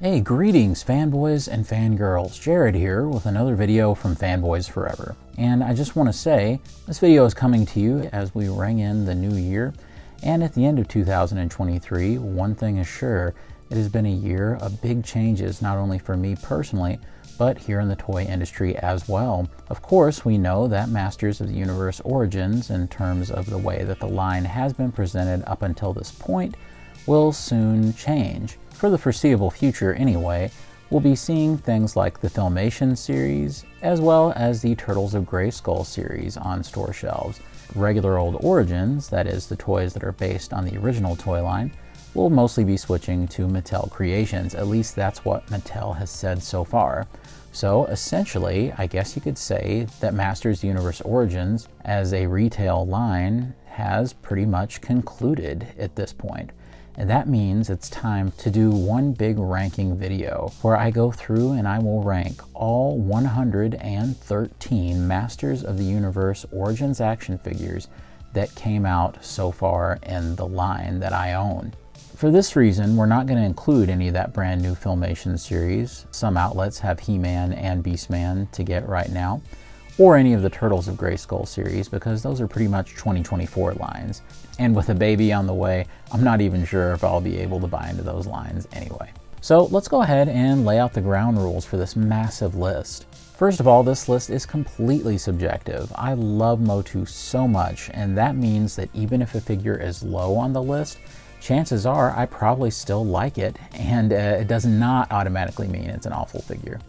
Hey, greetings fanboys and fangirls. Jared here with another video from Fanboys Forever. And I just want to say, this video is coming to you as we ring in the new year. And at the end of 2023, one thing is sure, it has been a year of big changes, not only for me personally, but here in the toy industry as well. Of course, we know that Masters of the Universe Origins, in terms of the way that the line has been presented up until this point, will soon change. For the foreseeable future anyway, we'll be seeing things like the Filmation series, as well as the Turtles of Grayskull series on store shelves. Regular old Origins, that is the toys that are based on the original toy line, will mostly be switching to Mattel Creations. At least that's what Mattel has said so far. So essentially, I guess you could say that Masters of the Universe Origins as a retail line has pretty much concluded at this point. And that means it's time to do one big ranking video where I go through and I will rank all 113 Masters of the Universe Origins action figures that came out so far in the line that I own. For this reason, we're not going to include any of that brand new Filmation series. Some outlets have He-Man and Beastman to get right now, or any of the Turtles of Grayskull series, because those are pretty much 2024 lines. And with a baby on the way, I'm not even sure if I'll be able to buy into those lines anyway. So let's go ahead and lay out the ground rules for this massive list. First of all, this list is completely subjective. I love MOTU so much, and that means that even if a figure is low on the list, chances are I probably still like it, and it does not automatically mean it's an awful figure.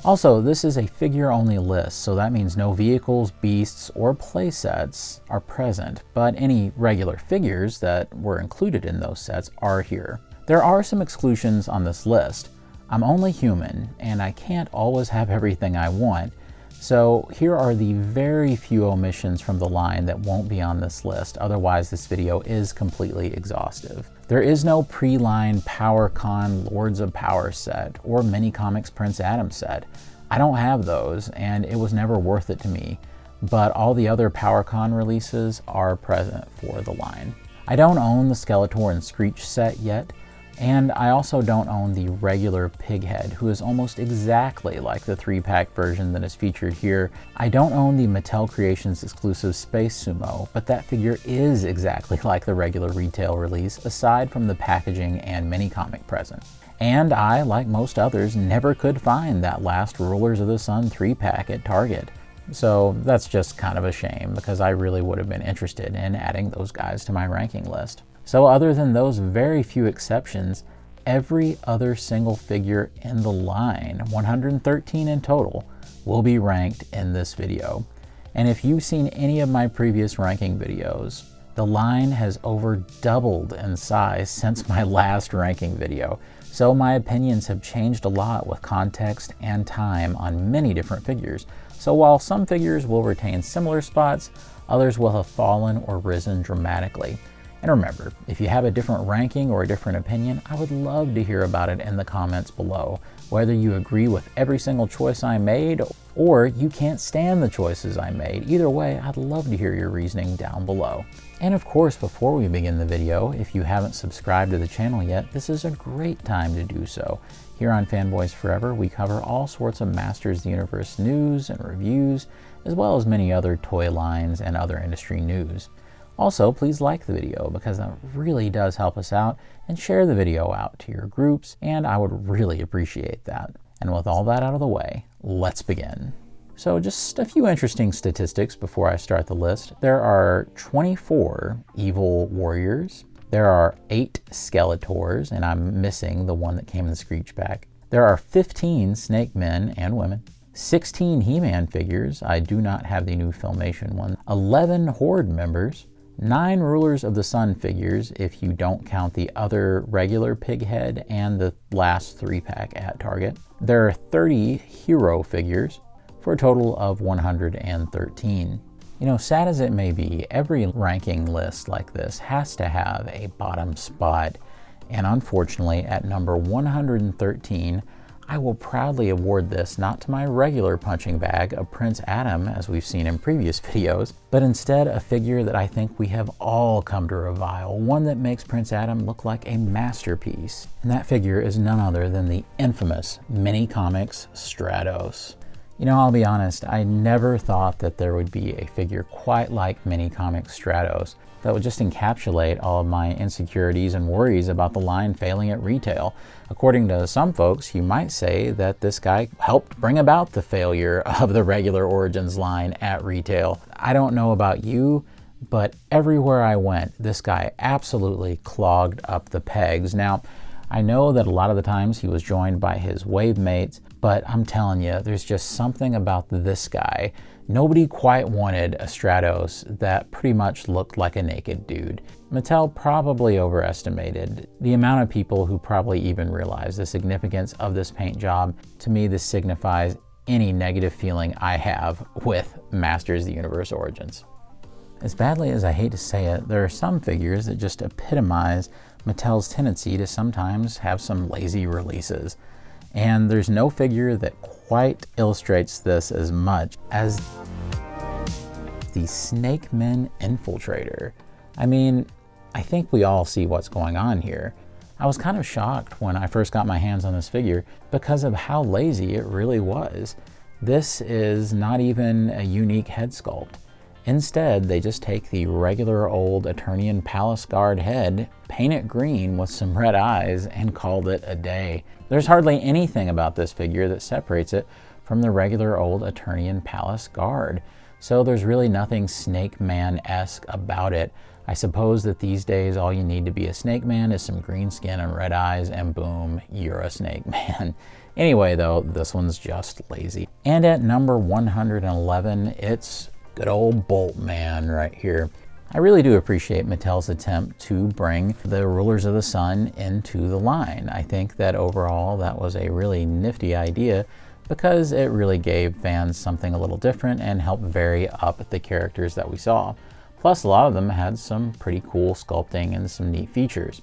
Also, this is a figure-only list, so that means no vehicles, beasts, or playsets are present, but any regular figures that were included in those sets are here. There are some exclusions on this list. I'm only human, and I can't always have everything I want, so here are the very few omissions from the line that won't be on this list, otherwise this video is completely exhaustive. There is no pre-line PowerCon Lords of Power set or Mini Comics Prince Adam set. I don't have those, and it was never worth it to me, but all the other PowerCon releases are present for the line. I don't own the Skeletor and Screech set yet, and I also don't own the regular Pighead, who is almost exactly like the 3-pack version that is featured here. I don't own the Mattel Creations exclusive Space Sumo, but that figure is exactly like the regular retail release, aside from the packaging and mini-comic present. And I, like most others, never could find that last Rulers of the Sun 3-pack at Target. So that's just kind of a shame, because I really would have been interested in adding those guys to my ranking list. So other than those very few exceptions, every other single figure in the line, 113 in total, will be ranked in this video. And if you've seen any of my previous ranking videos, the line has over doubled in size since my last ranking video. So my opinions have changed a lot with context and time on many different figures. So while some figures will retain similar spots, others will have fallen or risen dramatically. And remember, if you have a different ranking or a different opinion, I would love to hear about it in the comments below. Whether you agree with every single choice I made, or you can't stand the choices I made, either way, I'd love to hear your reasoning down below. And of course, before we begin the video, if you haven't subscribed to the channel yet, this is a great time to do so. Here on Fanboys Forever, we cover all sorts of Masters of the Universe news and reviews, as well as many other toy lines and other industry news. Also, please like the video, because that really does help us out, and share the video out to your groups, and I would really appreciate that. And with all that out of the way, let's begin. So just a few interesting statistics before I start the list. There are 24 Evil Warriors. There are 8 Skeletors, and I'm missing the one that came in the Screech pack. There are 15 Snake Men and women. 16 He-Man figures. I do not have the new Filmation one. 11 Horde members. 9 Rulers of the Sun figures, if you don't count the other regular Pighead and the last 3-pack at Target. There are 30 Hero figures, for a total of 113. You know, sad as it may be, every ranking list like this has to have a bottom spot. And unfortunately, at number 113, I will proudly award this not to my regular punching bag of Prince Adam, as we've seen in previous videos, but instead a figure that I think we have all come to revile, one that makes Prince Adam look like a masterpiece. And that figure is none other than the infamous Mini Comics Stratos. You know, I'll be honest, I never thought that there would be a figure quite like Mini Comics Stratos that would just encapsulate all of my insecurities and worries about the line failing at retail. According to some folks, you might say that this guy helped bring about the failure of the regular Origins line at retail. I don't know about you, but everywhere I went, this guy absolutely clogged up the pegs. Now, I know that a lot of the times he was joined by his wave mates, but I'm telling you, there's just something about this guy. Nobody quite wanted a Stratos that pretty much looked like a naked dude. Mattel probably overestimated the amount of people who probably even realized the significance of this paint job. To me, this signifies any negative feeling I have with Masters of the Universe Origins. As badly as I hate to say it, there are some figures that just epitomize Mattel's tendency to sometimes have some lazy releases. And there's no figure that quite illustrates this as much as the Snake Men Infiltrator. I mean, I think we all see what's going on here. I was kind of shocked when I first got my hands on this figure because of how lazy it really was. This is not even a unique head sculpt. Instead, they just take the regular old Eternian Palace Guard head, paint it green with some red eyes, and called it a day. There's hardly anything about this figure that separates it from the regular old Eternian Palace Guard. So there's really nothing Snake Man-esque about it. I suppose that these days all you need to be a Snake Man is some green skin and red eyes, and boom, you're a Snake Man. Anyway though, this one's just lazy. And at number 111, it's good old Bolt Man right here. I really do appreciate Mattel's attempt to bring the Rulers of the Sun into the line. I think that overall that was a really nifty idea because it really gave fans something a little different and helped vary up the characters that we saw. Plus, a lot of them had some pretty cool sculpting and some neat features.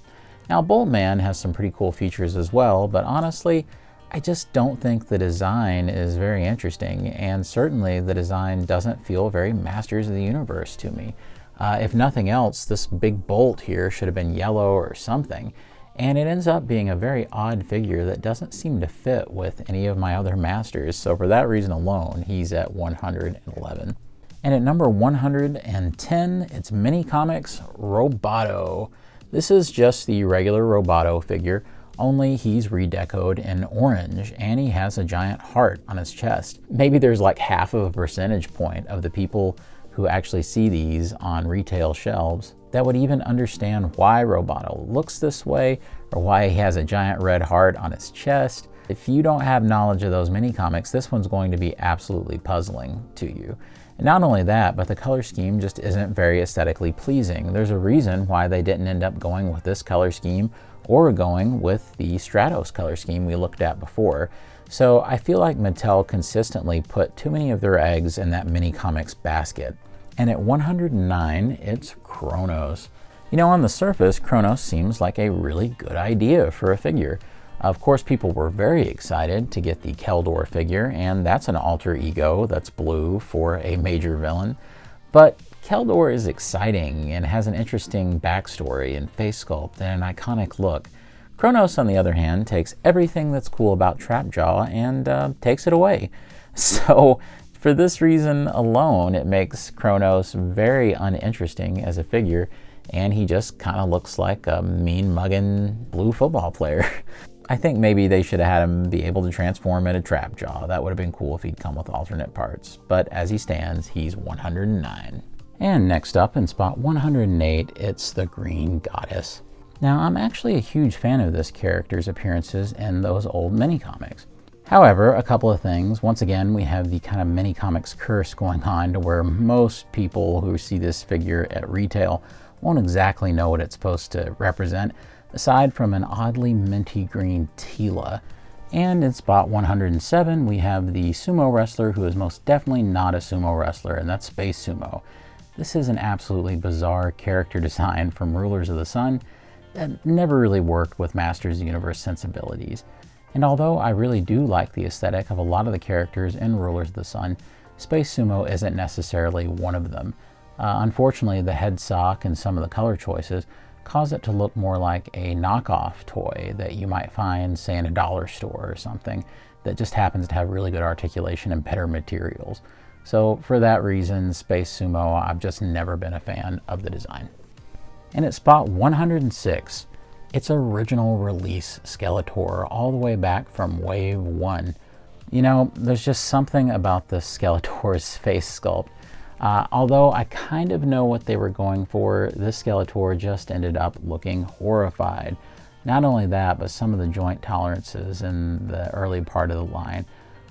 Now, Bolt Man has some pretty cool features as well, but honestly, I just don't think the design is very interesting, and certainly the design doesn't feel very Masters of the Universe to me. If nothing else, this big bolt here should have been yellow or something, and it ends up being a very odd figure that doesn't seem to fit with any of my other Masters, so for that reason alone, he's at 111. And at number 110, it's Mini Comics Roboto. This is just the regular Roboto figure, only he's redecoed in orange and he has a giant heart on his chest. Maybe there's like half of a percentage point of the people who actually see these on retail shelves that would even understand why Roboto looks this way or why he has a giant red heart on his chest. If you don't have knowledge of those mini comics, this one's going to be absolutely puzzling to you. And not only that, but the color scheme just isn't very aesthetically pleasing. There's a reason why they didn't end up going with this color scheme or going with the Stratos color scheme we looked at before. So I feel like Mattel consistently put too many of their eggs in that mini comics basket. And at 109, it's Kronos. You know, on the surface, Kronos seems like a really good idea for a figure. Of course, people were very excited to get the Keldor figure, and that's an alter ego that's blue for a major villain. But Keldor is exciting and has an interesting backstory and face sculpt and an iconic look. Kronos, on the other hand, takes everything that's cool about Trapjaw and takes it away. So for this reason alone, it makes Kronos very uninteresting as a figure, and he just kind of looks like a mean-mugging blue football player. I think maybe they should have had him be able to transform into Trapjaw. That would have been cool if he'd come with alternate parts. But as he stands, he's 109. And next up, in spot 108, it's the Green Goddess. Now, I'm actually a huge fan of this character's appearances in those old mini-comics. However, a couple of things. Once again, we have the kind of mini-comics curse going on to where most people who see this figure at retail won't exactly know what it's supposed to represent, aside from an oddly minty green Tila. And in spot 107, we have the sumo wrestler who is most definitely not a sumo wrestler, and that's Space Sumo. This is an absolutely bizarre character design from Rulers of the Sun that never really worked with Masters of the Universe sensibilities. And although I really do like the aesthetic of a lot of the characters in Rulers of the Sun, Space Sumo isn't necessarily one of them. Unfortunately, the head sock and some of the color choices cause it to look more like a knockoff toy that you might find, say, in a dollar store or something, that just happens to have really good articulation and better materials. So for that reason, Space Sumo, I've just never been a fan of the design. And at spot 106, it's original release Skeletor, all the way back from Wave 1. You know, there's just something about the Skeletor's face sculpt. Although I kind of know what they were going for, this Skeletor just ended up looking horrified. Not only that, but some of the joint tolerances in the early part of the line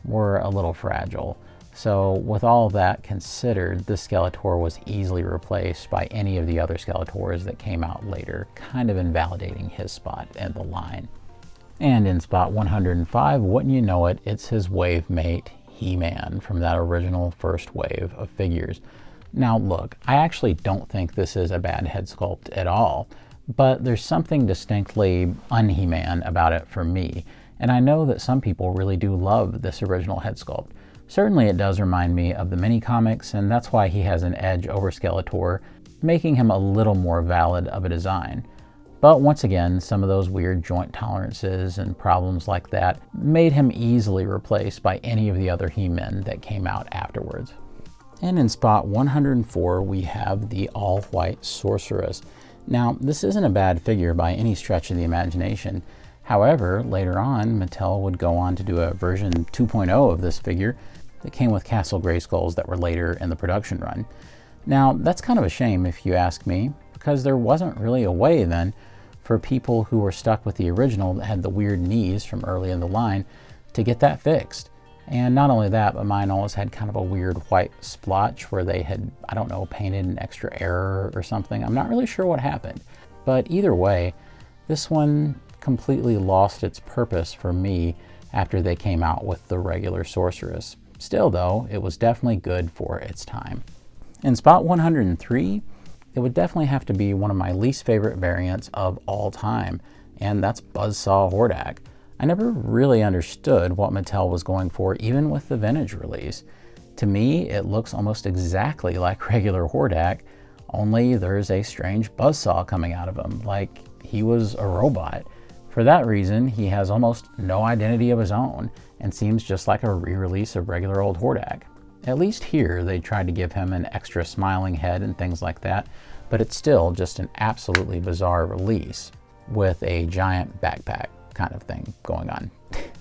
were a little fragile. So with all that considered, this Skeletor was easily replaced by any of the other Skeletors that came out later, kind of invalidating his spot in the line. And in spot 105, wouldn't you know it, it's his wave mate, He-Man, from that original first wave of figures. Now look, I actually don't think this is a bad head sculpt at all, but there's something distinctly un-He-Man about it for me, and I know that some people really do love this original head sculpt. Certainly it does remind me of the mini-comics, and that's why he has an edge over Skeletor, making him a little more valid of a design. But once again, some of those weird joint tolerances and problems like that made him easily replaced by any of the other He-Men that came out afterwards. And in spot 104, we have the all-white Sorceress. Now, this isn't a bad figure by any stretch of the imagination. However, later on, Mattel would go on to do a version 2.0 of this figure that came with Castle Grayskulls that were later in the production run. Now, that's kind of a shame if you ask me, because there wasn't really a way then for people who were stuck with the original that had the weird knees from early in the line to get that fixed. And not only that, but mine always had kind of a weird white splotch where they had, I don't know, painted an extra error or something. I'm not really sure what happened. But either way, this one completely lost its purpose for me after they came out with the regular Sorceress. Still though, it was definitely good for its time. In spot 103, it would definitely have to be one of my least favorite variants of all time, and that's Buzzsaw Hordak. I never really understood what Mattel was going for even with the vintage release. To me, it looks almost exactly like regular Hordak, only there's a strange buzzsaw coming out of him, like he was a robot. For that reason, he has almost no identity of his own and seems just like a re-release of regular old Hordak. At least here, they tried to give him an extra smiling head and things like that, but it's still just an absolutely bizarre release with a giant backpack kind of thing going on.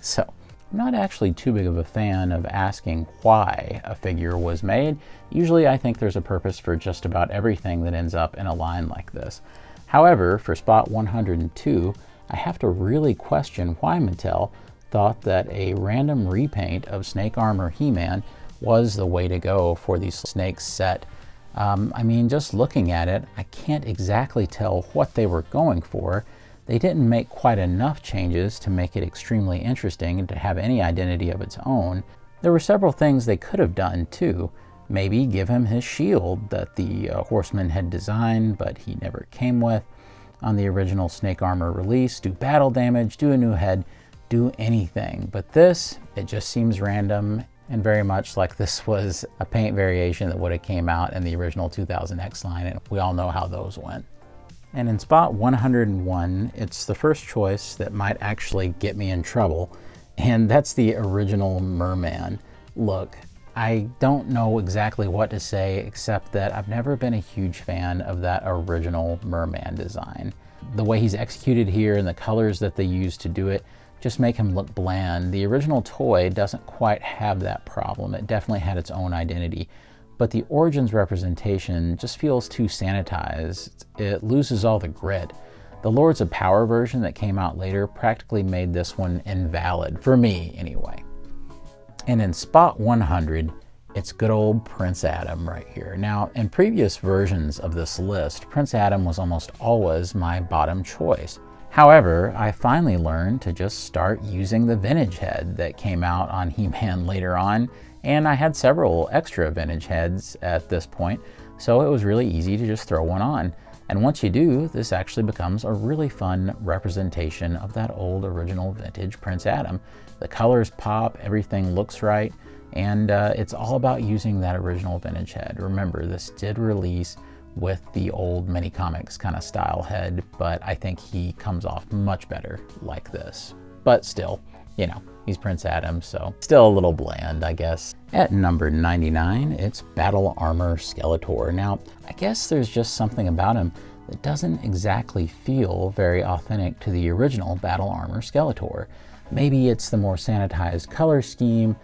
So, I'm not actually too big of a fan of asking why a figure was made. Usually I think there's a purpose for just about everything that ends up in a line like this. However, for spot 102, I have to really question why Mattel thought that a random repaint of Snake Armor He-Man was the way to go for the Snakes set. I mean, just looking at it, I can't exactly tell what they were going for. They didn't make quite enough changes to make it extremely interesting and to have any identity of its own. There were several things they could have done too. Maybe give him his shield that the Horseman had designed, but he never came with on the original Snake Armor release. Do battle damage, do a new head, do anything. But this, it just seems random and very much like this was a paint variation that would have came out in the original 2000X line, and we all know how those went. And in spot 101, it's the first choice that might actually get me in trouble, and that's the original Merman. Look, I don't know exactly what to say except that I've never been a huge fan of that original Merman design. The way he's executed here and the colors that they use to do it just make him look bland. The original toy doesn't quite have that problem. It definitely had its own identity. But the Origins representation just feels too sanitized. It loses all the grit. The Lords of Power version that came out later practically made this one invalid, for me anyway. And in spot 100, it's good old Prince Adam right here. Now, in previous versions of this list, Prince Adam was almost always my bottom choice. However, I finally learned to just start using the vintage head that came out on He-Man later on, and I had several extra vintage heads at this point, so it was really easy to just throw one on. And once you do, this actually becomes a really fun representation of that old original vintage Prince Adam. The colors pop, everything looks right, and it's all about using that original vintage head. Remember, this did release with the old mini comics kind of style head, but I think he comes off much better like this. But still, you know, he's Prince Adam, so still a little bland, I guess. At number 99, it's Battle Armor Skeletor. Now, I guess there's just something about him that doesn't exactly feel very authentic to the original Battle Armor Skeletor. Maybe it's the more sanitized color scheme,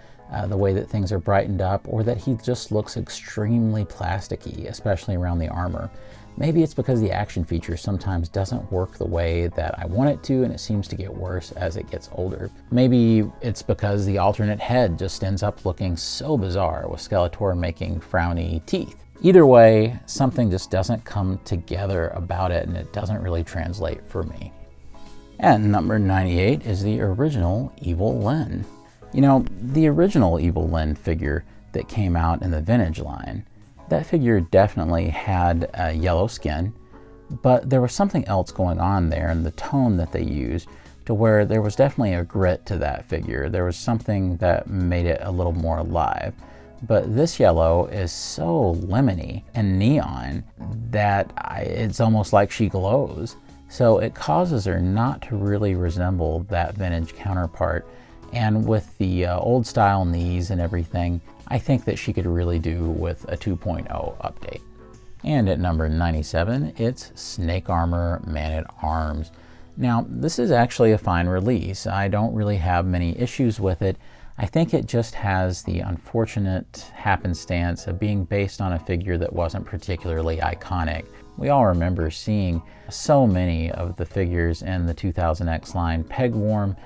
the way that things are brightened up, or that he just looks extremely plasticky, especially around the armor. Maybe it's because the action feature sometimes doesn't work the way that I want it to, and it seems to get worse as it gets older. Maybe it's because the alternate head just ends up looking so bizarre, with Skeletor making frowny teeth. Either way, something just doesn't come together about it, and it doesn't really translate for me. At number 98 is the original Evil Lyn. You know, the original Evil Lyn figure that came out in the vintage line, that figure definitely had yellow skin, but there was something else going on there in the tone that they used, to where there was definitely a grit to that figure. There was something that made it a little more alive. But this yellow is so lemony and neon that it's almost like she glows. So it causes her not to really resemble that vintage counterpart. And with the old style knees and everything, I think that she could really do with a 2.0 update. And at number 97, it's Snake Armor Man-at-Arms. Now, this is actually a fine release. I don't really have many issues with it. I think it just has the unfortunate happenstance of being based on a figure that wasn't particularly iconic. We all remember seeing so many of the figures in the 2000X line peg-worn,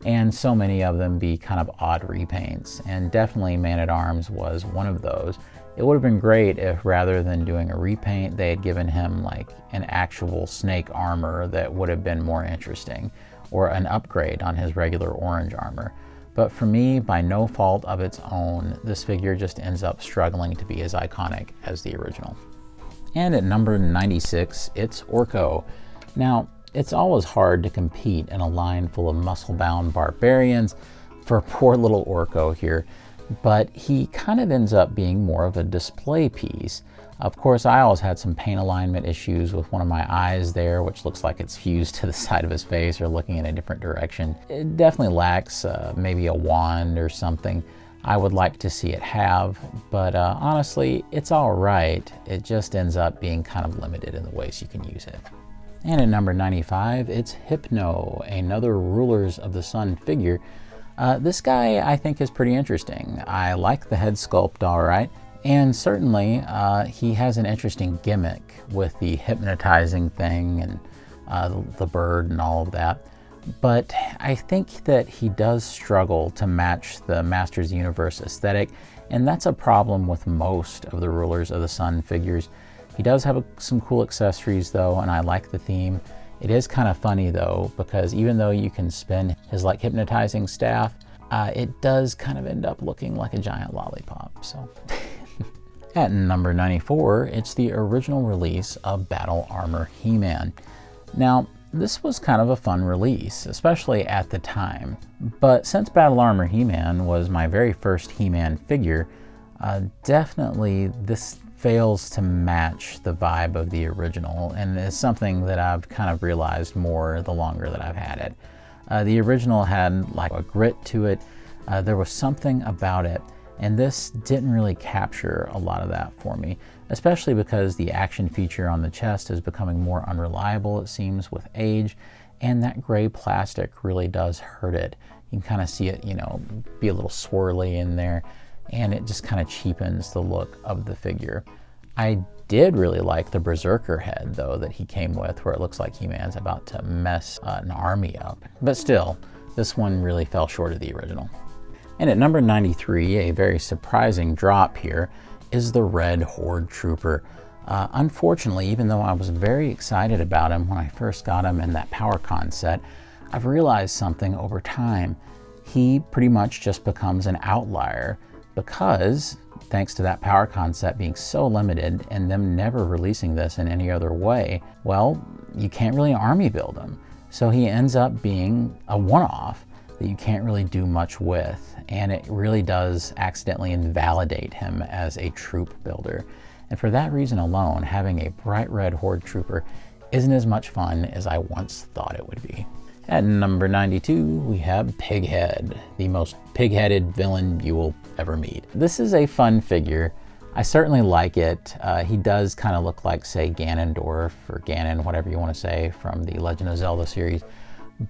and so many of them be kind of odd repaints, and definitely Man-at-Arms was one of those. It would have been great if, rather than doing a repaint, they had given him like an actual snake armor that would have been more interesting, or an upgrade on his regular orange armor. But for me, by no fault of its own, this figure just ends up struggling to be as iconic as the original. And at number 96, it's Orko. Now, it's always hard to compete in a line full of muscle-bound barbarians for poor little Orko here, but he kind of ends up being more of a display piece. Of course, I always had some paint alignment issues with one of my eyes there, which looks like it's fused to the side of his face or looking in a different direction. It definitely lacks maybe a wand or something I would like to see it have, but honestly, it's all right. It just ends up being kind of limited in the ways you can use it. And at number 95, it's Hypno, another Rulers of the Sun figure. This guy I think is pretty interesting. I like the head sculpt all right, and certainly he has an interesting gimmick with the hypnotizing thing and the bird and all of that. But I think that he does struggle to match the Masters Universe aesthetic, and that's a problem with most of the Rulers of the Sun figures. He does have some cool accessories though, and I like the theme. It is kind of funny though, because even though you can spin his like hypnotizing staff, it does kind of end up looking like a giant lollipop. So at number 94, it's the original release of Battle Armor He-Man. Now, this was kind of a fun release, especially at the time. But since Battle Armor He-Man was my very first He-Man figure, definitely this fails to match the vibe of the original, and it's something that I've kind of realized more the longer that I've had it. The original had like a grit to it. There was something about it, and this didn't really capture a lot of that for me, especially because the action feature on the chest is becoming more unreliable, it seems, with age, and that gray plastic really does hurt it. You can kind of see it, you know, be a little swirly in there, and it just kind of cheapens the look of the figure. I did really like the Berserker head, though, that he came with, where it looks like He-Man's about to mess an army up. But still, this one really fell short of the original. And at number 93, a very surprising drop here, is the Red Horde Trooper. Unfortunately, even though I was very excited about him when I first got him in that PowerCon set, I've realized something over time. He pretty much just becomes an outlier, because thanks to that power concept being so limited and them never releasing this in any other way, well, you can't really army build him. So he ends up being a one-off that you can't really do much with, and it really does accidentally invalidate him as a troop builder. And for that reason alone, having a bright red Horde trooper isn't as much fun as I once thought it would be. At number 92, we have Pighead, the most pig-headed villain you will ever meet. This is a fun figure. I certainly like it. He does kind of look like, say, Ganondorf or Ganon, whatever you want to say, from the Legend of Zelda series.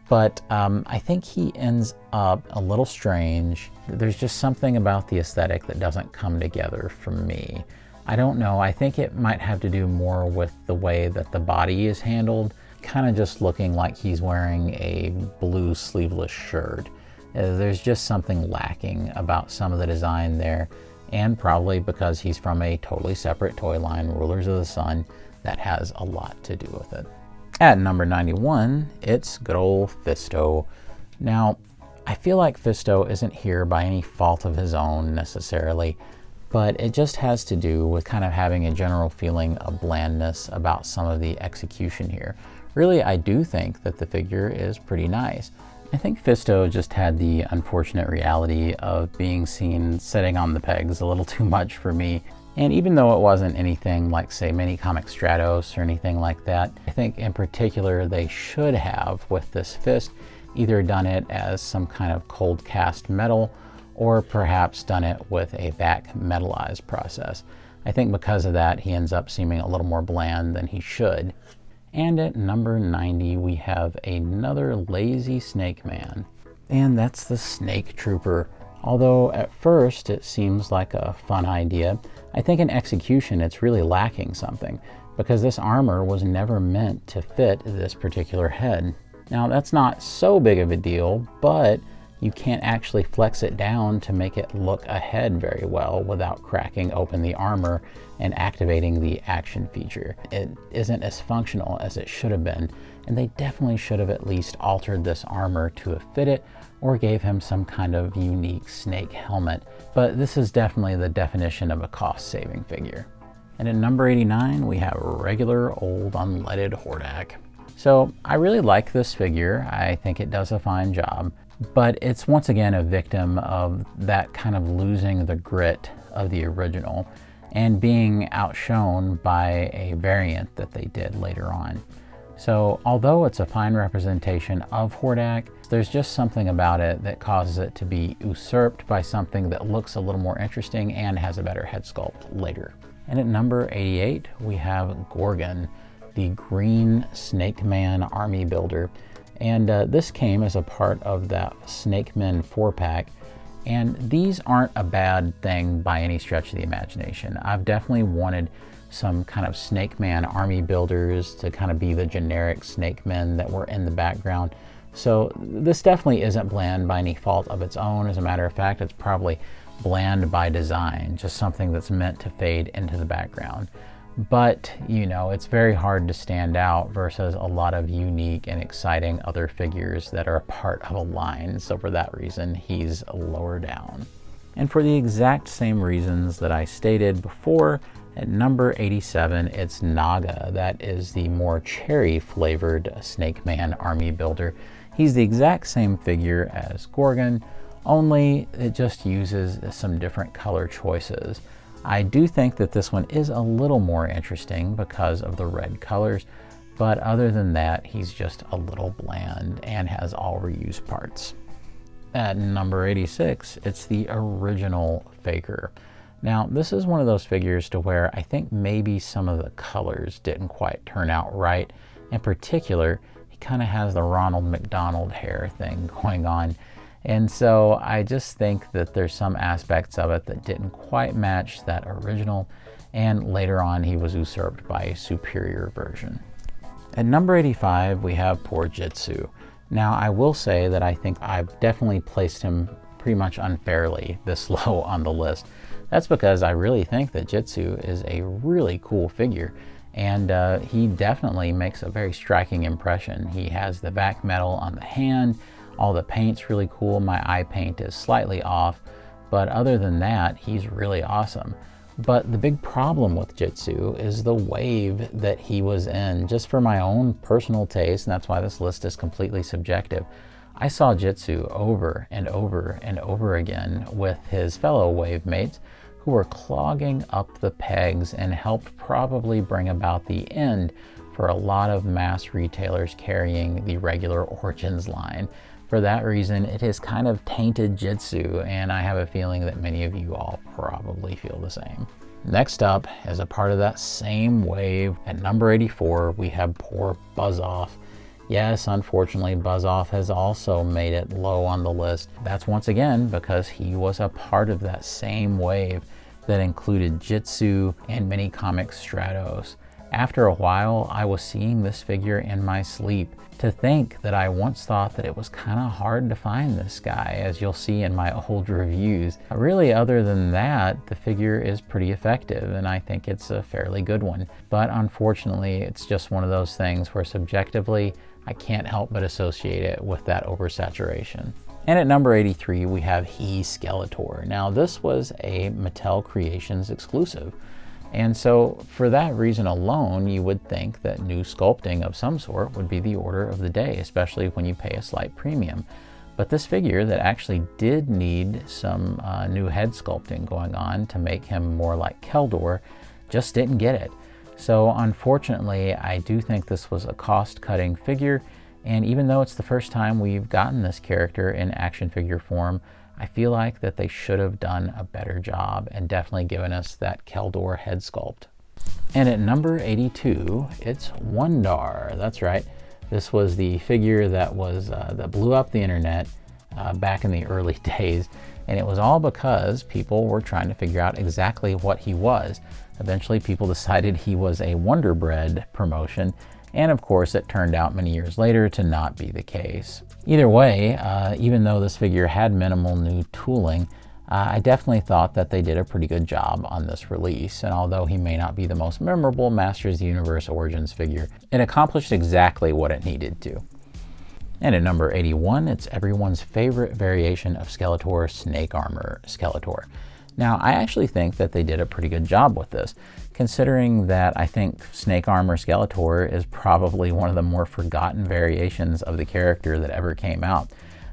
But I think he ends up a little strange. There's just something about the aesthetic that doesn't come together for me. I don't know. I think it might have to do more with the way that the body is handled, kind of just looking like he's wearing a blue sleeveless shirt. There's just something lacking about some of the design there, and probably because he's from a totally separate toy line, Rulers of the Sun, that has a lot to do with it. At number 91, it's good old Fisto. Now, I feel like Fisto isn't here by any fault of his own necessarily, but it just has to do with kind of having a general feeling of blandness about some of the execution here. Really, I do think that the figure is pretty nice. I think Fisto just had the unfortunate reality of being seen sitting on the pegs a little too much for me. And even though it wasn't anything like, say, Mini Comic Stratos or anything like that, I think in particular they should have, with this fist, either done it as some kind of cold cast metal or perhaps done it with a back metallized process. I think because of that, he ends up seeming a little more bland than he should. And at number 90, we have another lazy Snake Man. And that's the Snake Trooper. Although at first it seems like a fun idea, I think in execution it's really lacking something, because this armor was never meant to fit this particular head. Now that's not so big of a deal, but you can't actually flex it down to make it look ahead very well without cracking open the armor and activating the action feature. It isn't as functional as it should have been, and they definitely should have at least altered this armor to have fit it or gave him some kind of unique snake helmet. But this is definitely the definition of a cost-saving figure. And at number 89, we have regular old unleaded Hordak. So I really like this figure. I think it does a fine job. But it's once again a victim of that kind of losing the grit of the original and being outshone by a variant that they did later on. So although it's a fine representation of Hordak, there's just something about it that causes it to be usurped by something that looks a little more interesting and has a better head sculpt later. And at number 88, we have Gorgon, the green Snake Man army builder. And this came as a part of that Snake Men 4-pack. And these aren't a bad thing by any stretch of the imagination. I've definitely wanted some kind of Snake Man army builders to kind of be the generic Snake Men that were in the background. So this definitely isn't bland by any fault of its own. As a matter of fact, it's probably bland by design, just something that's meant to fade into the background. But, you know, it's very hard to stand out versus a lot of unique and exciting other figures that are a part of a line. So for that reason, he's lower down. And for the exact same reasons that I stated before, at number 87, it's Naga. That is the more cherry flavored Snake Man army builder. He's the exact same figure as Gorgon, only it just uses some different color choices. I do think that this one is a little more interesting because of the red colors, but other than that, he's just a little bland and has all reused parts. At number 86, it's the original Faker. Now, this is one of those figures to where I think maybe some of the colors didn't quite turn out right. In particular, he kind of has the Ronald McDonald hair thing going on. And so I just think that there's some aspects of it that didn't quite match that original, and later on he was usurped by a superior version. At number 85, we have poor Jitsu. Now, I will say that I think I've definitely placed him pretty much unfairly this low on the list. That's because I really think that Jitsu is a really cool figure, and he definitely makes a very striking impression. He has the vac metal on the hand. All the paint's really cool. My eye paint is slightly off, but other than that, he's really awesome. But the big problem with Jitsu is the wave that he was in. Just for my own personal taste, and that's why this list is completely subjective, I saw Jitsu over and over and over again with his fellow wave mates who were clogging up the pegs and helped probably bring about the end for a lot of mass retailers carrying the regular Origins line. For that reason, it has kind of tainted Jitsu, and I have a feeling that many of you all probably feel the same. Next up, as a part of that same wave, at number 84, we have poor Buzz-Off. Yes, unfortunately, Buzz-Off has also made it low on the list. That's once again because he was a part of that same wave that included Jitsu and mini comic Stratos. After a while, I was seeing this figure in my sleep. To think that I once thought that it was kind of hard to find this guy, as you'll see in my old reviews. Really, other than that, the figure is pretty effective, and I think it's a fairly good one. But unfortunately, it's just one of those things where subjectively, I can't help but associate it with that oversaturation. And at number 83, we have He Skeletor. Now, this was a Mattel Creations exclusive. And so for that reason alone, you would think that new sculpting of some sort would be the order of the day, especially when you pay a slight premium. But this figure that actually did need some new head sculpting going on to make him more like Keldor just didn't get it. So unfortunately, I do think this was a cost-cutting figure. And even though it's the first time we've gotten this character in action figure form, I feel like that they should have done a better job and definitely given us that Keldor head sculpt. And at number 82, it's Wondar. That's right. This was the figure that blew up the internet back in the early days. And it was all because people were trying to figure out exactly what he was. Eventually, people decided he was a Wonder Bread promotion. And of course, it turned out many years later to not be the case. Either way, even though this figure had minimal new tooling, I definitely thought that they did a pretty good job on this release. And although he may not be the most memorable Masters of the Universe Origins figure, it accomplished exactly what it needed to. And at number 81, it's everyone's favorite variation of Skeletor, Snake Armor Skeletor. Now, I actually think that they did a pretty good job with this, considering that I think Snake Armor Skeletor is probably one of the more forgotten variations of the character that ever came out.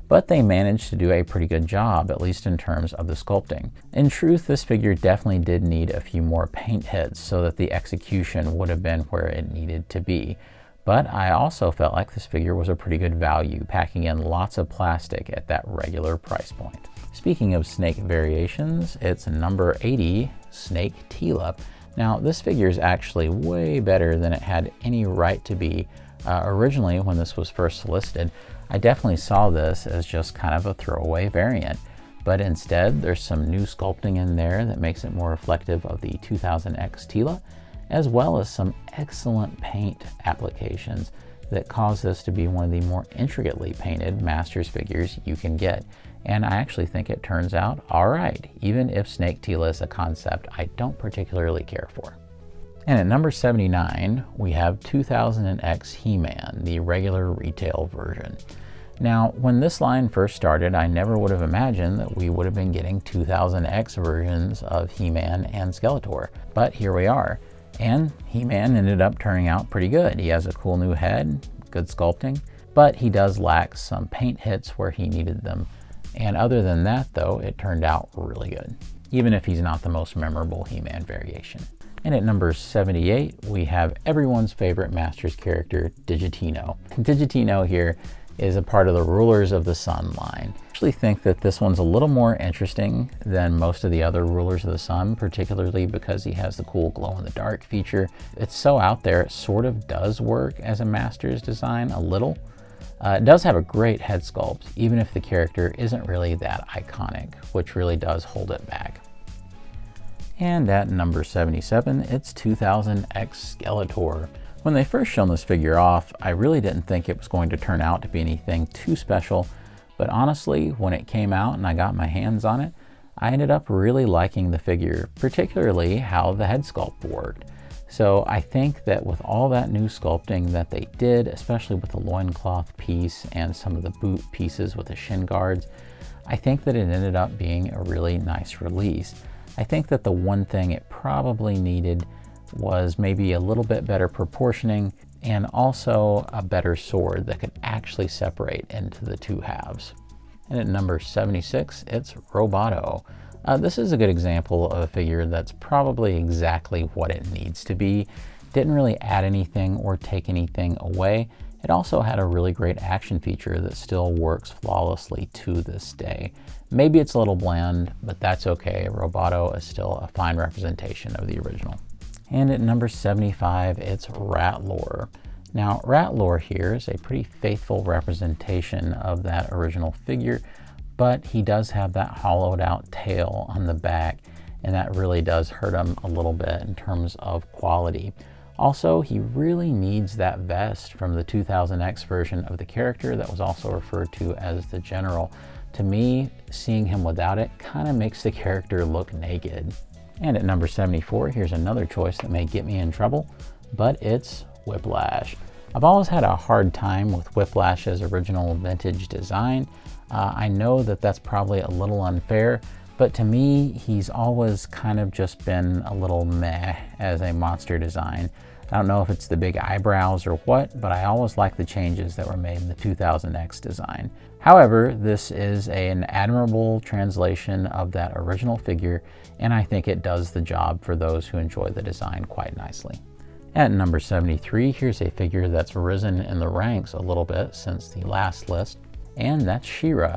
But they managed to do a pretty good job, at least in terms of the sculpting. In truth, this figure definitely did need a few more paint hits so that the execution would have been where it needed to be. But I also felt like this figure was a pretty good value, packing in lots of plastic at that regular price point. Speaking of snake variations, it's number 80, Snake Teal-Up. Now, this figure is actually way better than it had any right to be. Originally, when this was first listed, I definitely saw this as just kind of a throwaway variant. But instead, there's some new sculpting in there that makes it more reflective of the 2000X Tila, as well as some excellent paint applications that cause this to be one of the more intricately painted Masters figures you can get. And I actually think it turns out all right, even if Snake Tila is a concept I don't particularly care for. And at number 79, we have 2000X He-Man, the regular retail version. Now, when this line first started, I never would have imagined that we would have been getting 2000X versions of He-Man and Skeletor. But here we are. And He-Man ended up turning out pretty good. He has a cool new head, good sculpting, but he does lack some paint hits where he needed them. And other than that, though, it turned out really good, even if he's not the most memorable He-Man variation. And at number 78, we have everyone's favorite Masters character, Digitino. Digitino here is a part of the Rulers of the Sun line. I actually think that this one's a little more interesting than most of the other Rulers of the Sun, particularly because he has the cool glow-in-the-dark feature. It's so out there, it sort of does work as a Masters design a little. It does have a great head sculpt, even if the character isn't really that iconic, which really does hold it back. And at number 77, it's 2000X Skeletor. When they first shown this figure off, I really didn't think it was going to turn out to be anything too special, but honestly, when it came out and I got my hands on it, I ended up really liking the figure, particularly how the head sculpt worked. So I think that with all that new sculpting that they did, especially with the loincloth piece and some of the boot pieces with the shin guards, I think that it ended up being a really nice release. I think that the one thing it probably needed was maybe a little bit better proportioning and also a better sword that could actually separate into the two halves. And at number 76, it's Roboto. This is a good example of a figure that's probably exactly what it needs to be. Didn't really add anything or take anything away. It also had a really great action feature that still works flawlessly to this day. Maybe it's a little bland, but that's okay. Roboto is still a fine representation of the original. And at number 75, it's Ratlore. Now, Ratlore here is a pretty faithful representation of that original figure, but he does have that hollowed out tail on the back, and that really does hurt him a little bit in terms of quality. Also, he really needs that vest from the 2000X version of the character that was also referred to as the General. To me, seeing him without it kind of makes the character look naked. And at number 74, here's another choice that may get me in trouble, but it's Whiplash. I've always had a hard time with Whiplash's original vintage design. I know that that's probably a little unfair, but to me, he's always kind of just been a little meh as a monster design. I don't know if it's the big eyebrows or what, but I always like the changes that were made in the 2000X design. However, this is an admirable translation of that original figure, and I think it does the job for those who enjoy the design quite nicely. At number 73, here's a figure that's risen in the ranks a little bit since the last list, and that's She-Ra.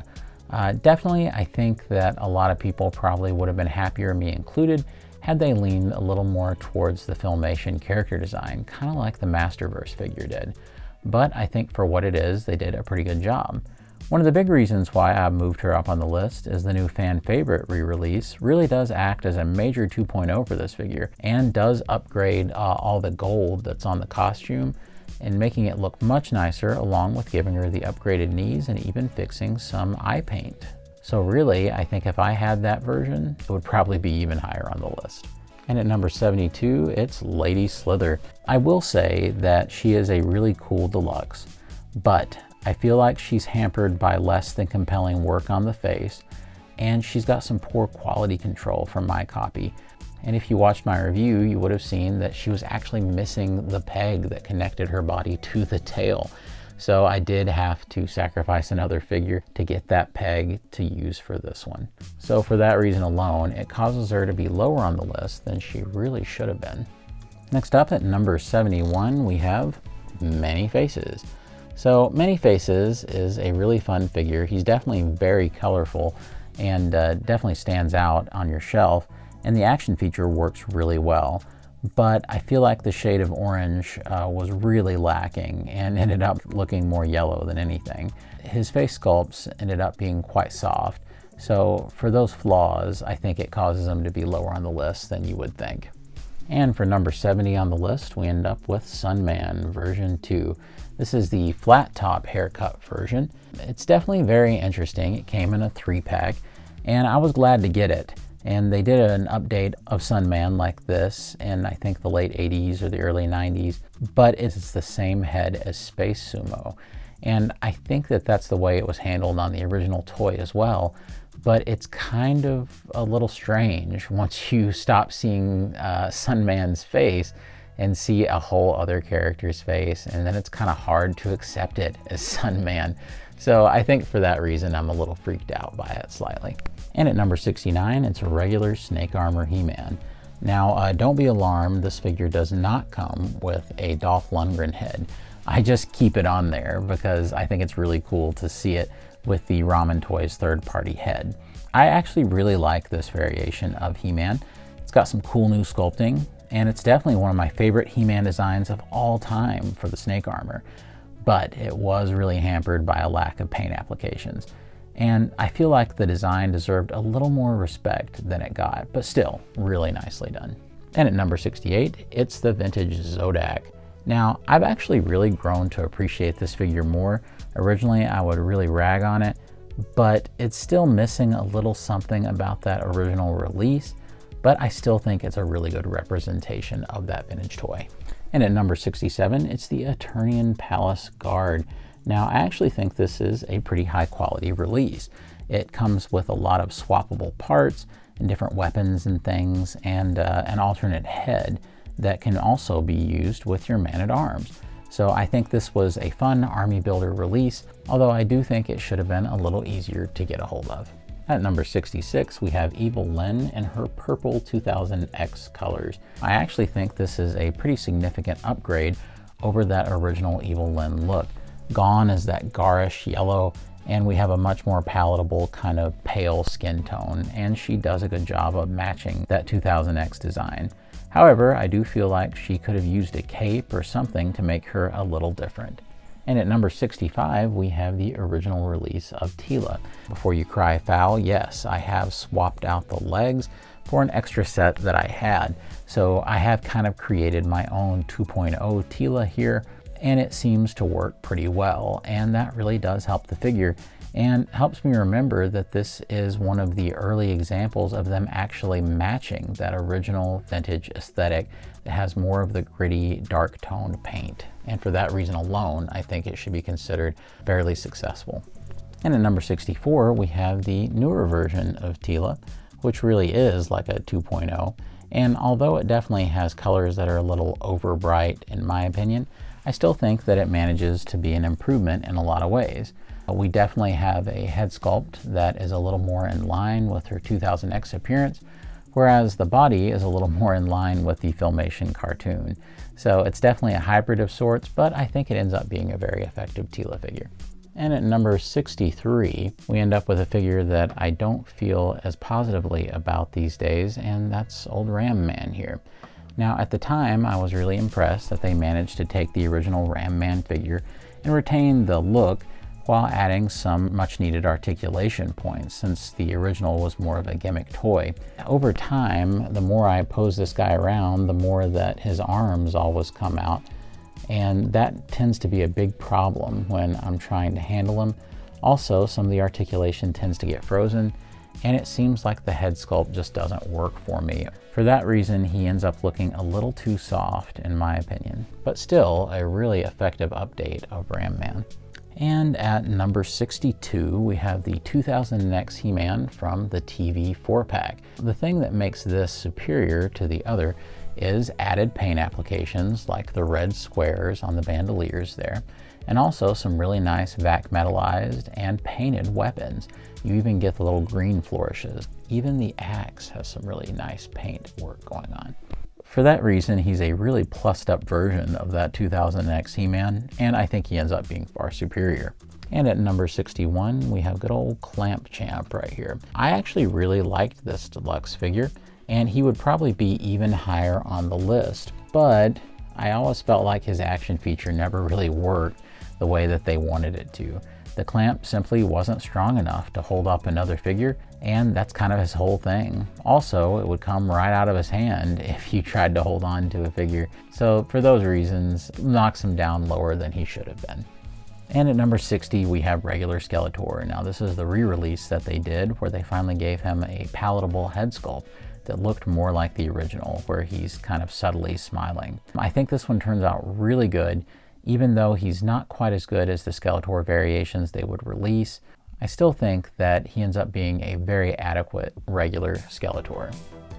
Definitely, I think that a lot of people probably would have been happier, me included, had they leaned a little more towards the Filmation character design, kind of like the Masterverse figure did. But I think for what it is, they did a pretty good job. One of the big reasons why I moved her up on the list is the new fan favorite re-release really does act as a major 2.0 for this figure and does upgrade all the gold that's on the costume and making it look much nicer, along with giving her the upgraded knees and even fixing some eye paint. So really, I think if I had that version, it would probably be even higher on the list. And at number 72, it's Lady Slither. I will say that she is a really cool deluxe, but I feel like she's hampered by less than compelling work on the face, and she's got some poor quality control from my copy. And if you watched my review, you would have seen that she was actually missing the peg that connected her body to the tail. So I did have to sacrifice another figure to get that peg to use for this one. So for that reason alone, it causes her to be lower on the list than she really should have been. Next up at number 71, we have Many Faces. So Many Faces is a really fun figure. He's definitely very colorful and definitely stands out on your shelf, and the action feature works really well. But I feel like the shade of orange was really lacking and ended up looking more yellow than anything. His face sculpts ended up being quite soft, so for those flaws, I think it causes him to be lower on the list than you would think. And for number 70 on the list, we end up with Sunman version 2. This is the flat top haircut version. It's definitely very interesting. It came in a 3-pack, and I was glad to get it. And they did an update of Sunman like this in I think the late 80s or the early 90s, but it's the same head as Space Sumo. And I think that that's the way it was handled on the original toy as well. But it's kind of a little strange once you stop seeing Sunman's face and see a whole other character's face, and then it's kind of hard to accept it as Sunman. So I think for that reason, I'm a little freaked out by it slightly. And at number 69, it's a regular Snake Armor He-Man. Now, don't be alarmed, this figure does not come with a Dolph Lundgren head. I just keep it on there because I think it's really cool to see it with the Ramen Toys third-party head. I actually really like this variation of He-Man. It's got some cool new sculpting, and it's definitely one of my favorite He-Man designs of all time for the Snake Armor. But it was really hampered by a lack of paint applications. And I feel like the design deserved a little more respect than it got, but still really nicely done. And at number 68, it's the vintage Zodak. Now, I've actually really grown to appreciate this figure more. Originally, I would really rag on it, but it's still missing a little something about that original release. but I still think it's a really good representation of that vintage toy. And at number 67, it's the Eternian Palace Guard. Now, I actually think this is a pretty high quality release. It comes with a lot of swappable parts and different weapons and things, and an alternate head that can also be used with your man-at-arms. So I think this was a fun army builder release, although I do think it should have been a little easier to get a hold of. At number 66, we have Evil Lynn in her purple 2000X colors. I actually think this is a pretty significant upgrade over that original Evil Lynn look. Gone is that garish yellow, and we have a much more palatable kind of pale skin tone, and she does a good job of matching that 2000X design. However, I do feel like she could have used a cape or something to make her a little different. And at number 65, we have the original release of Teela. Before you cry foul, yes, I have swapped out the legs for an extra set that I had. So I have kind of created my own 2.0 Teela here, and it seems to work pretty well. And that really does help the figure and helps me remember that this is one of the early examples of them actually matching that original vintage aesthetic that has more of the gritty, dark toned paint. And for that reason alone, I think it should be considered fairly successful. And at number 64, we have the newer version of Teela, which really is like a 2.0. And although it definitely has colors that are a little over bright, in my opinion, I still think that it manages to be an improvement in a lot of ways. We definitely have a head sculpt that is a little more in line with her 2000X appearance, whereas the body is a little more in line with the Filmation cartoon. So it's definitely a hybrid of sorts, but I think it ends up being a very effective Teela figure. And at number 63, we end up with a figure that I don't feel as positively about these days, and that's old Ram Man here. Now, at the time, I was really impressed that they managed to take the original Ram Man figure and retain the look while adding some much needed articulation points, since the original was more of a gimmick toy. Over time, the more I pose this guy around, the more that his arms always come out, and that tends to be a big problem when I'm trying to handle him. Also, some of the articulation tends to get frozen, and it seems like the head sculpt just doesn't work for me. For that reason, he ends up looking a little too soft, in my opinion, but still a really effective update of Ram Man. And at number 62, we have the 2000X He-Man from the TV 4-pack. The thing that makes this superior to the other is added paint applications like the red squares on the bandoliers there, and also some really nice vac metallized and painted weapons. You even get the little green flourishes. Even the axe has some really nice paint work going on. For that reason, he's a really plussed up version of that 2000X He-Man, and I think he ends up being far superior. And at number 61, we have good old Clamp Champ right here. I actually really liked this deluxe figure, and he would probably be even higher on the list, but I always felt like his action feature never really worked the way that they wanted it to. The clamp simply wasn't strong enough to hold up another figure, and that's kind of his whole thing. Also, it would come right out of his hand if you tried to hold on to a figure. So for those reasons, knocks him down lower than he should have been. And at number 60, we have regular Skeletor. Now this is the re-release that they did, where they finally gave him a palatable head sculpt that looked more like the original, where he's kind of subtly smiling. I think this one turns out really good. Even though he's not quite as good as the Skeletor variations they would release, I still think that he ends up being a very adequate regular Skeletor.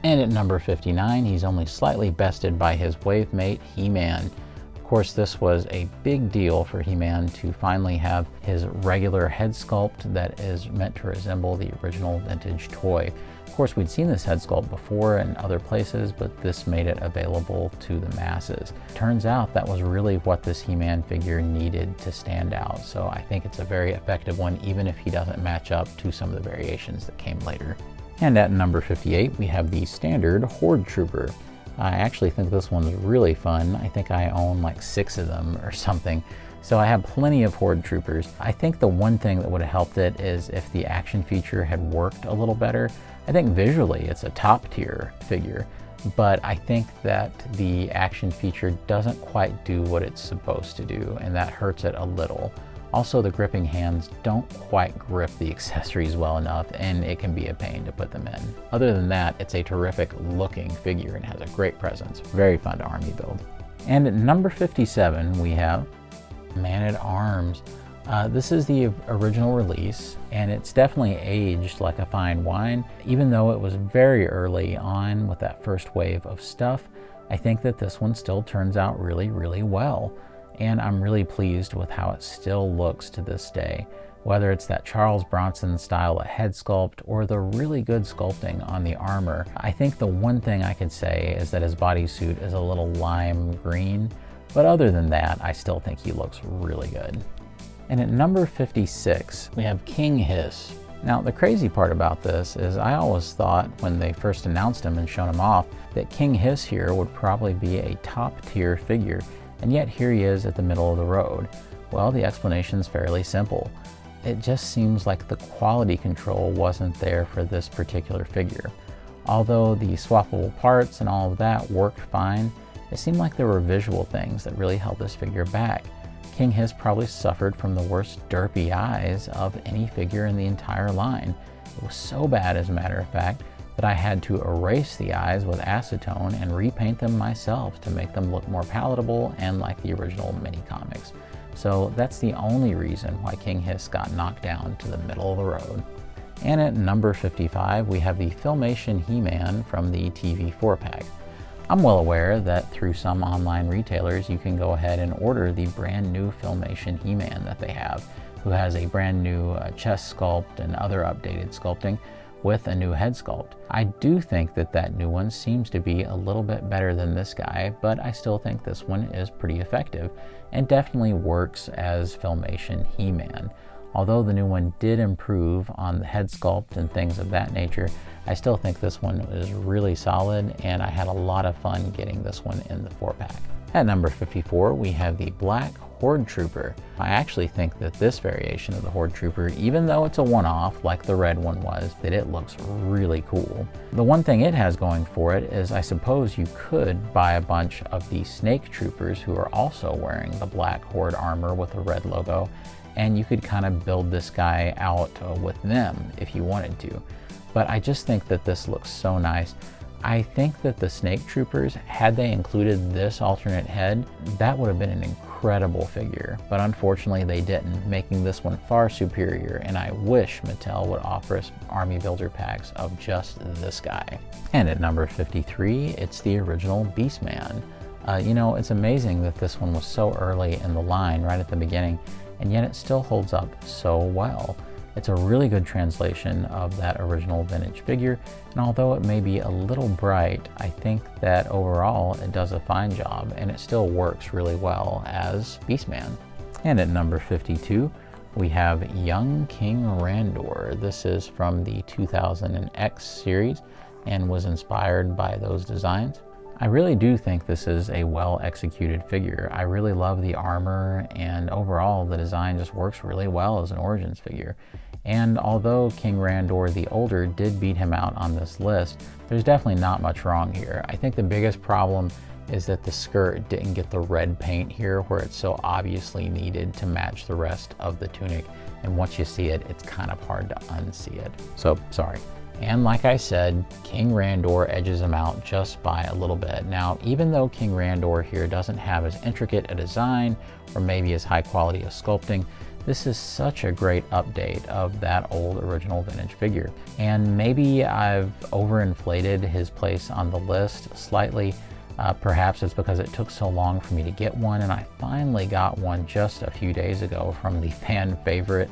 And at number 59, he's only slightly bested by his wave mate, He-Man. Of course, this was a big deal for He-Man to finally have his regular head sculpt that is meant to resemble the original vintage toy. Of course, we'd seen this head sculpt before in other places, but this made it available to the masses. Turns out that was really what this He-Man figure needed to stand out, so I think it's a very effective one, even if he doesn't match up to some of the variations that came later. And at number 58, we have the standard Horde Trooper. I actually think this one's really fun. I think I own like 6 of them or something. So I have plenty of Horde Troopers. I think the one thing that would have helped it is if the action feature had worked a little better. I think visually it's a top tier figure, but I think that the action feature doesn't quite do what it's supposed to do, and that hurts it a little. Also, the gripping hands don't quite grip the accessories well enough, and it can be a pain to put them in. Other than that, it's a terrific looking figure and has a great presence. Very fun to army build. And at number 57, we have Man-at-Arms. This is the original release, and it's definitely aged like a fine wine. Even though it was very early on with that first wave of stuff, I think that this one still turns out really, really well. And I'm really pleased with how it still looks to this day. Whether it's that Charles Bronson style of head sculpt or the really good sculpting on the armor, I think the one thing I could say is that his bodysuit is a little lime green, but other than that, I still think he looks really good. And at number 56, we have King Hiss. Now, the crazy part about this is I always thought when they first announced him and shown him off that King Hiss here would probably be a top tier figure. And yet here he is at the middle of the road. Well, the explanation is fairly simple. It just seems like the quality control wasn't there for this particular figure. Although the swappable parts and all of that worked fine, it seemed like there were visual things that really held this figure back. King Hiss probably suffered from the worst derpy eyes of any figure in the entire line. It was so bad, as a matter of fact, that I had to erase the eyes with acetone and repaint them myself to make them look more palatable and like the original mini comics. So that's the only reason why King Hiss got knocked down to the middle of the road. And at number 55, we have the Filmation He-Man from the TV 4-pack. I'm well aware that through some online retailers you can go ahead and order the brand new Filmation He-Man that they have, who has a brand new chest sculpt and other updated sculpting with a new head sculpt. I do think that that new one seems to be a little bit better than this guy, but I still think this one is pretty effective and definitely works as Filmation He-Man. Although the new one did improve on the head sculpt and things of that nature, I still think this one is really solid, and I had a lot of fun getting this one in the 4-pack. At number 54, we have the Black Horde Trooper. I actually think that this variation of the Horde Trooper, even though it's a one-off like the red one was, that it looks really cool. The one thing it has going for it is I suppose you could buy a bunch of the Snake Troopers who are also wearing the Black Horde armor with the red logo, and you could kind of build this guy out with them if you wanted to. But I just think that this looks so nice. I think that the Snake Troopers, had they included this alternate head, that would have been an incredible figure. But unfortunately they didn't, making this one far superior, and I wish Mattel would offer us army builder packs of just this guy. And at number 53, it's the original Beastman. You know, it's amazing that this one was so early in the line, right at the beginning, and yet it still holds up so well. It's a really good translation of that original vintage figure, and although it may be a little bright, I think that overall it does a fine job and it still works really well as Beastman. And at number 52, we have Young King Randor. This is from the 2000X series and was inspired by those designs. I really do think this is a well-executed figure. I really love the armor, and overall the design just works really well as an Origins figure. And although King Randor the Older did beat him out on this list, there's definitely not much wrong here. I think the biggest problem is that the skirt didn't get the red paint here where it's so obviously needed to match the rest of the tunic, and once you see it, it's kind of hard to unsee it. So, sorry. And like I said, King Randor edges him out just by a little bit. Now, even though King Randor here doesn't have as intricate a design or maybe as high quality a sculpting, this is such a great update of that old original vintage figure. And maybe I've overinflated his place on the list slightly. Perhaps it's because it took so long for me to get one, and I finally got one just a few days ago from the fan favorite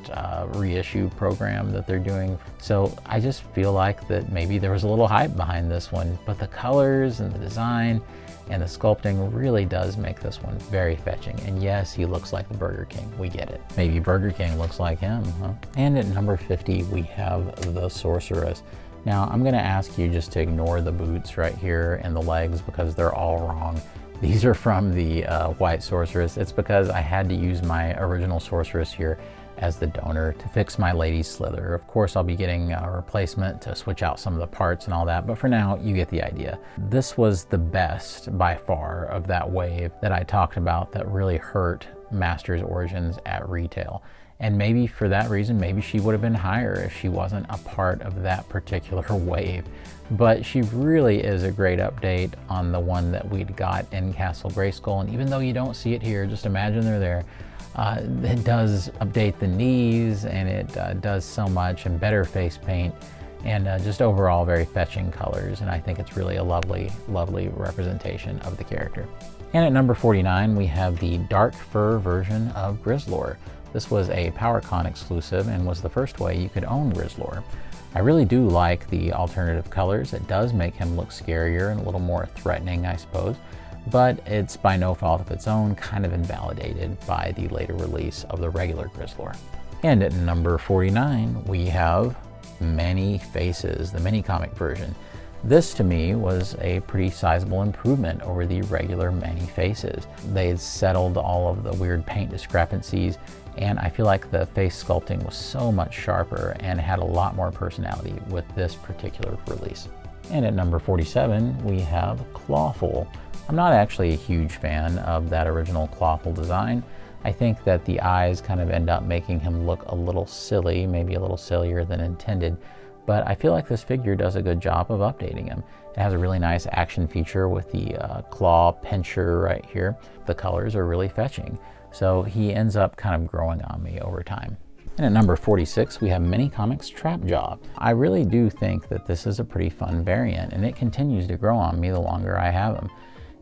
reissue program that they're doing. So I just feel like that maybe there was a little hype behind this one, but the colors and the design and the sculpting really does make this one very fetching. And yes, he looks like the Burger King, we get it. Maybe Burger King looks like him, huh? And at number 50, we have the Sorceress. Now, I'm gonna ask you just to ignore the boots right here and the legs because they're all wrong. These are from the White Sorceress. It's because I had to use my original Sorceress here, as the donor to fix my Lady Slither. Of course, I'll be getting a replacement to switch out some of the parts and all that, but for now, you get the idea. This was the best by far of that wave that I talked about that really hurt Masters Origins at retail. And maybe for that reason, maybe she would have been higher if she wasn't a part of that particular wave. But she really is a great update on the one that we'd got in Castle Grayskull. And even though you don't see it here, just imagine they're there. It does update the knees, and it does so much, and better face paint, and just overall very fetching colors. And I think it's really a lovely, lovely representation of the character. And at number 49, we have the dark fur version of Grizzlor. This was a PowerCon exclusive and was the first way you could own Grizzlor. I really do like the alternative colors. It does make him look scarier and a little more threatening, I suppose, but it's by no fault of its own kind of invalidated by the later release of the regular Grizzlor. And at number 49, we have Many Faces, the mini comic version. This to me was a pretty sizable improvement over the regular Many Faces. They had settled all of the weird paint discrepancies, and I feel like the face sculpting was so much sharper and had a lot more personality with this particular release. And at number 47, we have Clawful. I'm not actually a huge fan of that original Clawful design. I think that the eyes kind of end up making him look a little silly, maybe a little sillier than intended. But I feel like this figure does a good job of updating him. It has a really nice action feature with the claw pincher right here. The colors are really fetching. So he ends up kind of growing on me over time. And at number 46, we have Mini Comics Trapjaw. I really do think that this is a pretty fun variant, and it continues to grow on me the longer I have him.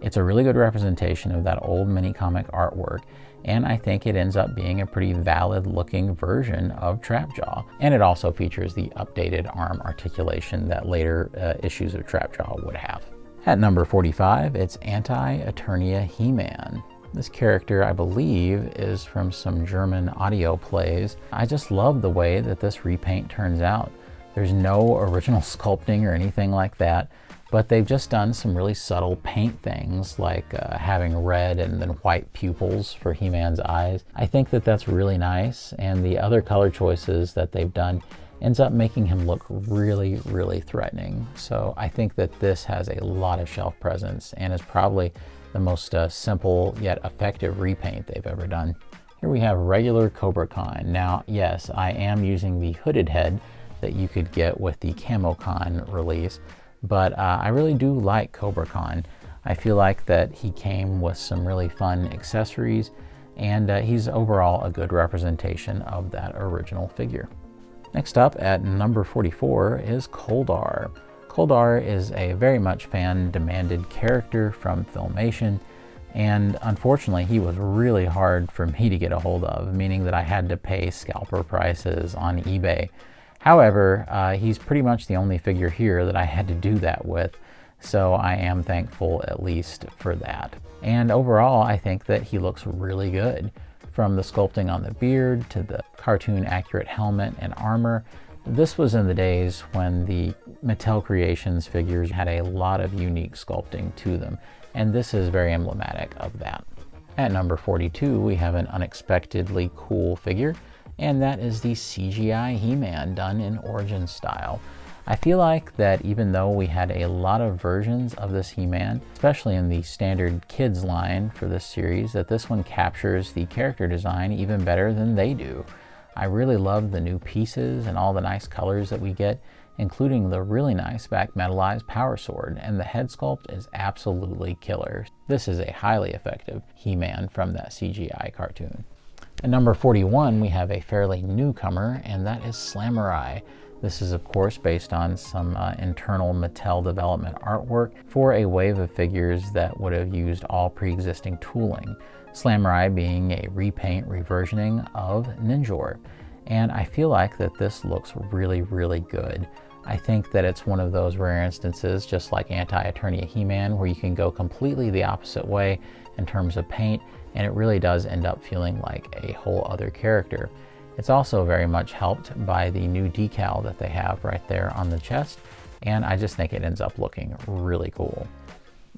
It's a really good representation of that old mini comic artwork, and I think it ends up being a pretty valid looking version of Trapjaw. And it also features the updated arm articulation that later issues of Trapjaw would have. At number 45, it's Anti-Eternia He-Man. This character, I believe, is from some German audio plays. I just love the way that this repaint turns out. There's no original sculpting or anything like that, but they've just done some really subtle paint things like having red and then white pupils for He-Man's eyes. I think that that's really nice, and the other color choices that they've done ends up making him look really, really threatening. So I think that this has a lot of shelf presence and is probably the most simple yet effective repaint they've ever done. Here we have regular Cobra Khan. Now, yes, I am using the hooded head that you could get with the Camo Khan release, but I really do like Cobra Khan. I feel like that he came with some really fun accessories, and he's overall a good representation of that original figure. Next up at number 44 is Koldar. Koldar is a very much fan-demanded character from Filmation, and unfortunately he was really hard for me to get a hold of, meaning that I had to pay scalper prices on eBay. However, he's pretty much the only figure here that I had to do that with, so I am thankful at least for that. And overall, I think that he looks really good. From the sculpting on the beard to the cartoon accurate helmet and armor. This was in the days when the Mattel Creations figures had a lot of unique sculpting to them, and this is very emblematic of that. At number 42, we have an unexpectedly cool figure, and that is the CGI He-Man done in Origin style. I feel like that even though we had a lot of versions of this He-Man, especially in the standard kids line for this series, that this one captures the character design even better than they do. I really love the new pieces and all the nice colors that we get, including the really nice back metallized power sword, and the head sculpt is absolutely killer. This is a highly effective He-Man from that CGI cartoon. At number 41, we have a fairly newcomer, and that is Slamurai. This is of course based on some internal Mattel development artwork for a wave of figures that would have used all pre-existing tooling. Slamurai being a repaint reversioning of Ninjor. And I feel like that this looks really, really good. I think that it's one of those rare instances, just like Anti-Eternia He-Man, where you can go completely the opposite way in terms of paint, and it really does end up feeling like a whole other character. It's also very much helped by the new decal that they have right there on the chest, and I just think it ends up looking really cool.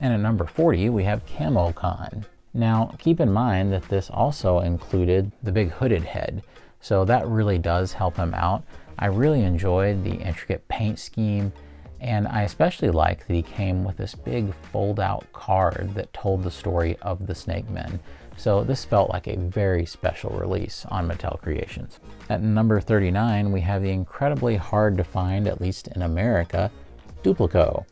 And at number 40, we have Camo Khan. Now, keep in mind that this also included the big hooded head. so that really does help him out. I really enjoyed the intricate paint scheme, and I especially like that he came with this big fold-out card that told the story of the Snake Men. So this felt like a very special release on Mattel Creations. At number 39, we have the incredibly hard to find, at least in America, Duplico.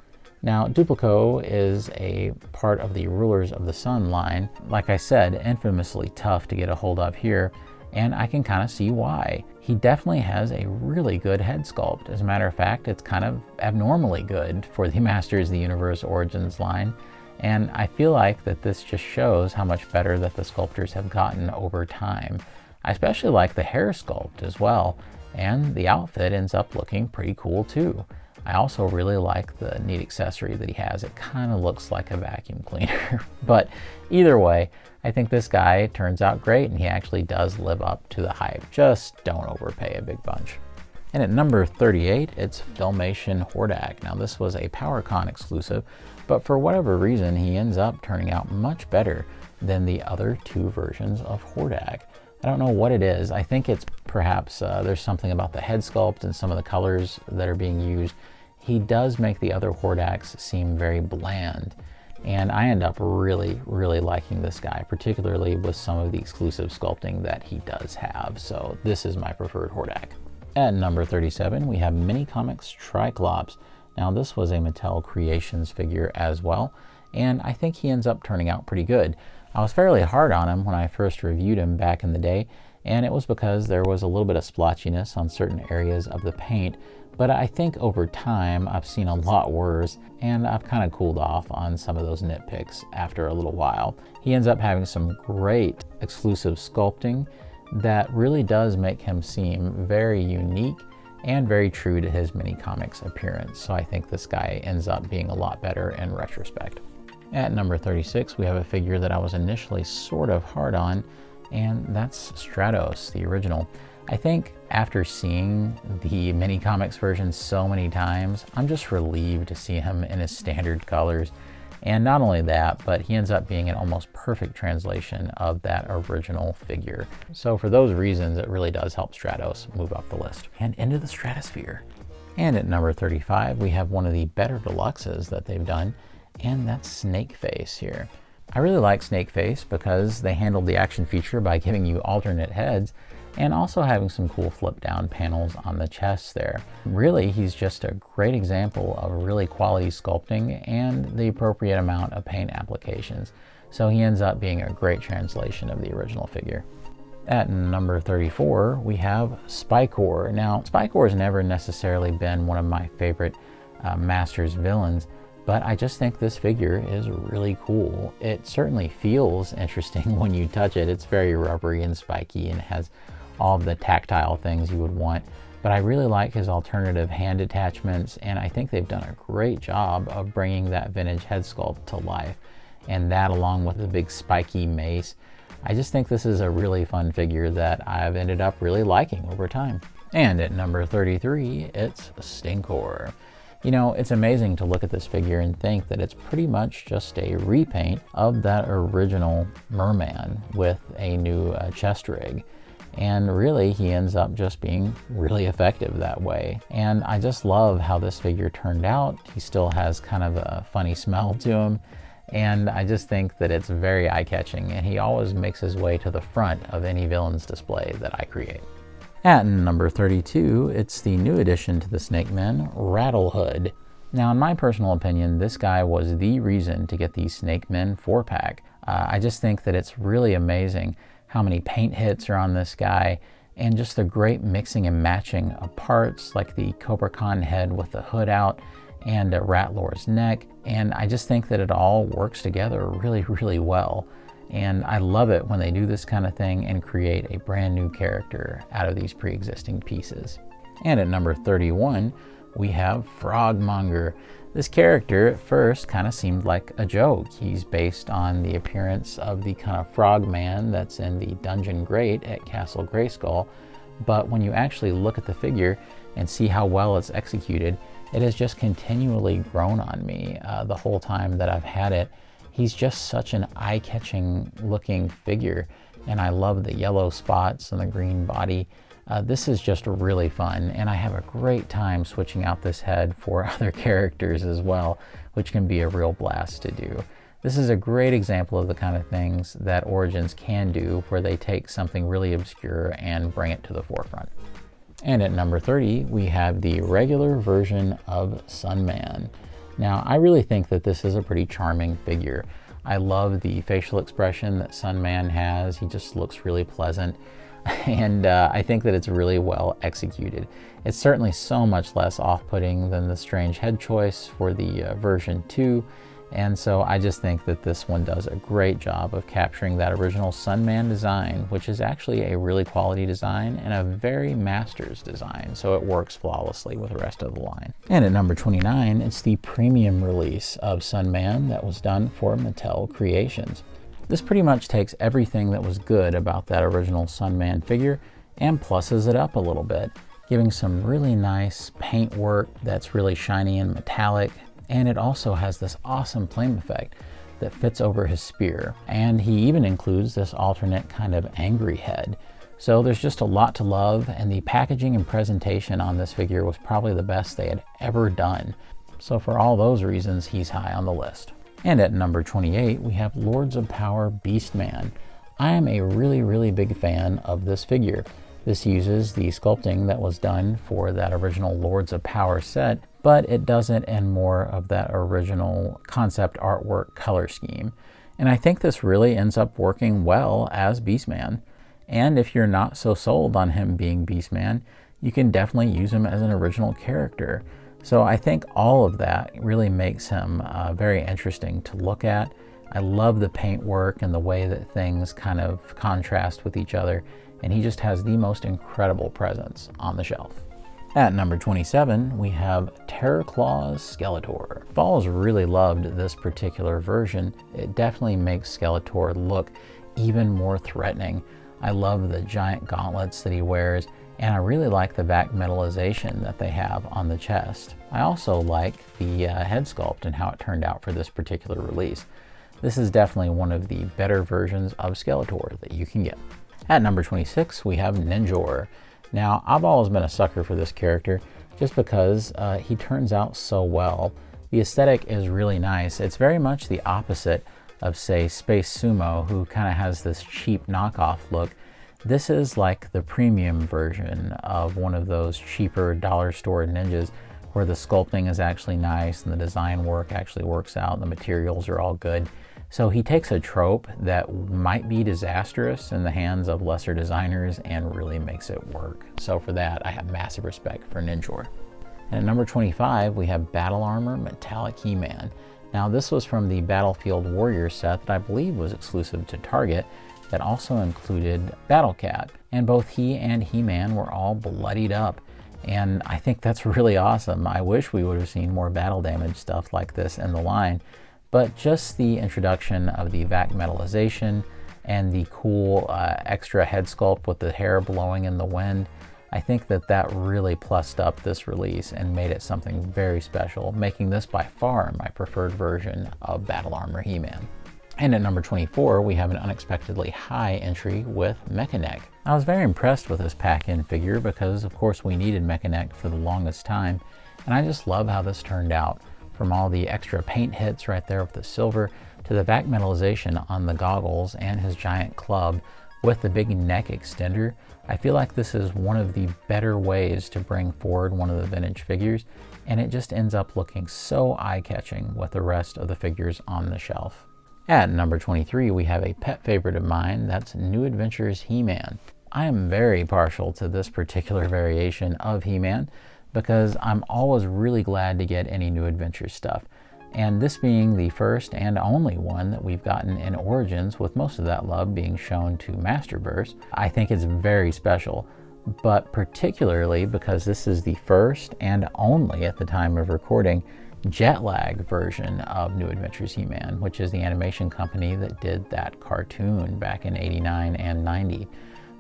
Now, Duplico is a part of the Rulers of the Sun line. Like I said, infamously tough to get a hold of here, and I can kind of see why. He definitely has a really good head sculpt. As a matter of fact, it's kind of abnormally good for the Masters of the Universe Origins line, and I feel like that this just shows how much better that the sculptors have gotten over time. I especially like the hair sculpt as well, and the outfit ends up looking pretty cool too. I also really like the neat accessory that he has. It kind of looks like a vacuum cleaner. But either way, I think this guy turns out great, and he actually does live up to the hype. Just don't overpay a big bunch. And at number 38, it's Filmation Hordak. Now this was a PowerCon exclusive, but for whatever reason, he ends up turning out much better than the other two versions of Hordak. I don't know what it is. I think it's perhaps there's something about the head sculpt and some of the colors that are being used. He does make the other Hordaks seem very bland, and I end up really liking this guy, particularly with some of the exclusive sculpting that he does have. So this is my preferred Hordak. At number 37, we have Mini Comics Triclops. Now this was a Mattel Creations figure as well, and I think he ends up turning out pretty good. I was fairly hard on him when I first reviewed him back in the day, and it was because there was a little bit of splotchiness on certain areas of the paint, but I think over time I've seen a lot worse, and I've kind of cooled off on some of those nitpicks after a little while. He ends up having some great exclusive sculpting that really does make him seem very unique and very true to his Mini Comics appearance, so I think this guy ends up being a lot better in retrospect. At number 36, we have a figure that I was initially sort of hard on, and that's Stratos, the original. I think after seeing the Mini Comics version so many times, I'm just relieved to see him in his standard colors. And not only that, but he ends up being an almost perfect translation of that original figure. So for those reasons, it really does help Stratos move up the list and into the stratosphere. And at number 35, we have one of the better deluxes that they've done, and that's Snakeface here. I really like Snakeface because they handled the action feature by giving you alternate heads and also having some cool flip down panels on the chest there. Really, he's just a great example of really quality sculpting and the appropriate amount of paint applications. So he ends up being a great translation of the original figure. At number 34, we have Spikor. Now, Spikor has never necessarily been one of my favorite Masters villains, but I just think this figure is really cool. It certainly feels interesting when you touch it. It's very rubbery and spiky and has all of the tactile things you would want. But I really like his alternative hand attachments, and I think they've done a great job of bringing that vintage head sculpt to life. And that, along with the big spiky mace, I just think this is a really fun figure that I've ended up really liking over time. And at number 33, it's Stinkor. You know, it's amazing to look at this figure and think that it's pretty much just a repaint of that original merman with a new chest rig. And really, he ends up just being really effective that way. And I just love how this figure turned out. He still has kind of a funny smell to him. And I just think that it's very eye-catching, and he always makes his way to the front of any villain's display that I create. At number 32, it's the new addition to the Snake Men, Rattlehood. Now, in my personal opinion, this guy was the reason to get the Snake Men 4-pack. I just think that it's really amazing how many paint hits are on this guy, and just the great mixing and matching of parts, like the Cobra Khan head with the hood out and Rattler's neck. And I just think that it all works together really well. And I love it when they do this kind of thing and create a brand new character out of these pre-existing pieces. And at number 31, we have Frogmonger. This character at first kind of seemed like a joke. He's based on the appearance of the kind of frogman that's in the Dungeon Grate at Castle Grayskull. But when you actually look at the figure and see how well it's executed, it has just continually grown on me the whole time that I've had it. He's just such an eye-catching looking figure. and I love the yellow spots and the green body. This is just really fun, and I have a great time switching out this head for other characters as well, which can be a real blast to do. This is a great example of the kind of things that Origins can do, where they take something really obscure and bring it to the forefront. And at number 30, we have the regular version of Sunman. Now, I really think that this is a pretty charming figure. I love the facial expression that Sunman has. He just looks really pleasant. And I think that it's really well executed. It's certainly so much less off-putting than the strange head choice for the version 2, and so I just think that this one does a great job of capturing that original Sunman design, which is actually a really quality design and a very master's design, so it works flawlessly with the rest of the line. And at number 29, it's the premium release of Sunman that was done for Mattel Creations. This pretty much takes everything that was good about that original Sunman figure and plusses it up a little bit, giving some really nice paint work that's really shiny and metallic, and it also has this awesome flame effect that fits over his spear. And he even includes this alternate kind of angry head. So there's just a lot to love, and the packaging and presentation on this figure was probably the best they had ever done. So for all those reasons, he's high on the list. And at number 28, we have Lords of Power Beastman. I am a really big fan of this figure. This uses the sculpting that was done for that original Lords of Power set, but it does it in more of that original concept artwork color scheme. And I think this really ends up working well as Beastman. And if you're not so sold on him being Beastman, you can definitely use him as an original character. So I think all of that really makes him very interesting to look at. I love the paint work and the way that things kind of contrast with each other, and he just has the most incredible presence on the shelf. At number 27, we have Terrorclaw's Skeletor. I've always really loved this particular version. It definitely makes Skeletor look even more threatening. I love the giant gauntlets that he wears, and I really like the vac metallization that they have on the chest. I also like the head sculpt and how it turned out for this particular release. This is definitely one of the better versions of Skeletor that you can get. At number 26, we have Ninjor. Now, I've always been a sucker for this character just because he turns out so well. The aesthetic is really nice. It's very much the opposite of, say, Space Sumo, who kind of has this cheap knockoff look. This is like the premium version of one of those cheaper dollar store ninjas where the sculpting is actually nice and the design work actually works out and the materials are all good. So he takes a trope that might be disastrous in the hands of lesser designers and really makes it work. So for that, I have massive respect for Ninjor. And at number 25, we have Battle Armor Metallic He-Man. Now this was from the Battlefield Warrior set that I believe was exclusive to Target, that also included Battle Cat. And both he and He-Man were all bloodied up. And I think that's really awesome. I wish we would have seen more battle damage stuff like this in the line. But just the introduction of the vac metallization and the cool extra head sculpt with the hair blowing in the wind, I think that that really plussed up this release and made it something very special, making this by far my preferred version of Battle Armor He-Man. And at number 24, we have an unexpectedly high entry with Mechanic. I was very impressed with this pack-in figure because, of course, we needed Mechanic for the longest time, and I just love how this turned out. From all the extra paint hits right there with the silver, to the vac metallization on the goggles and his giant club with the big neck extender, I feel like this is one of the better ways to bring forward one of the vintage figures, and it just ends up looking so eye-catching with the rest of the figures on the shelf. At number 23, we have a pet favorite of mine, that's New Adventures He-Man. I am very partial to this particular variation of He-Man because I'm always really glad to get any New Adventures stuff. And this being the first and only one that we've gotten in Origins, with most of that love being shown to Masterverse, I think it's very special. But particularly because this is the first and only, at the time of recording, jet-lag version of New Adventures He-Man, which is the animation company that did that cartoon back in '89 and '90.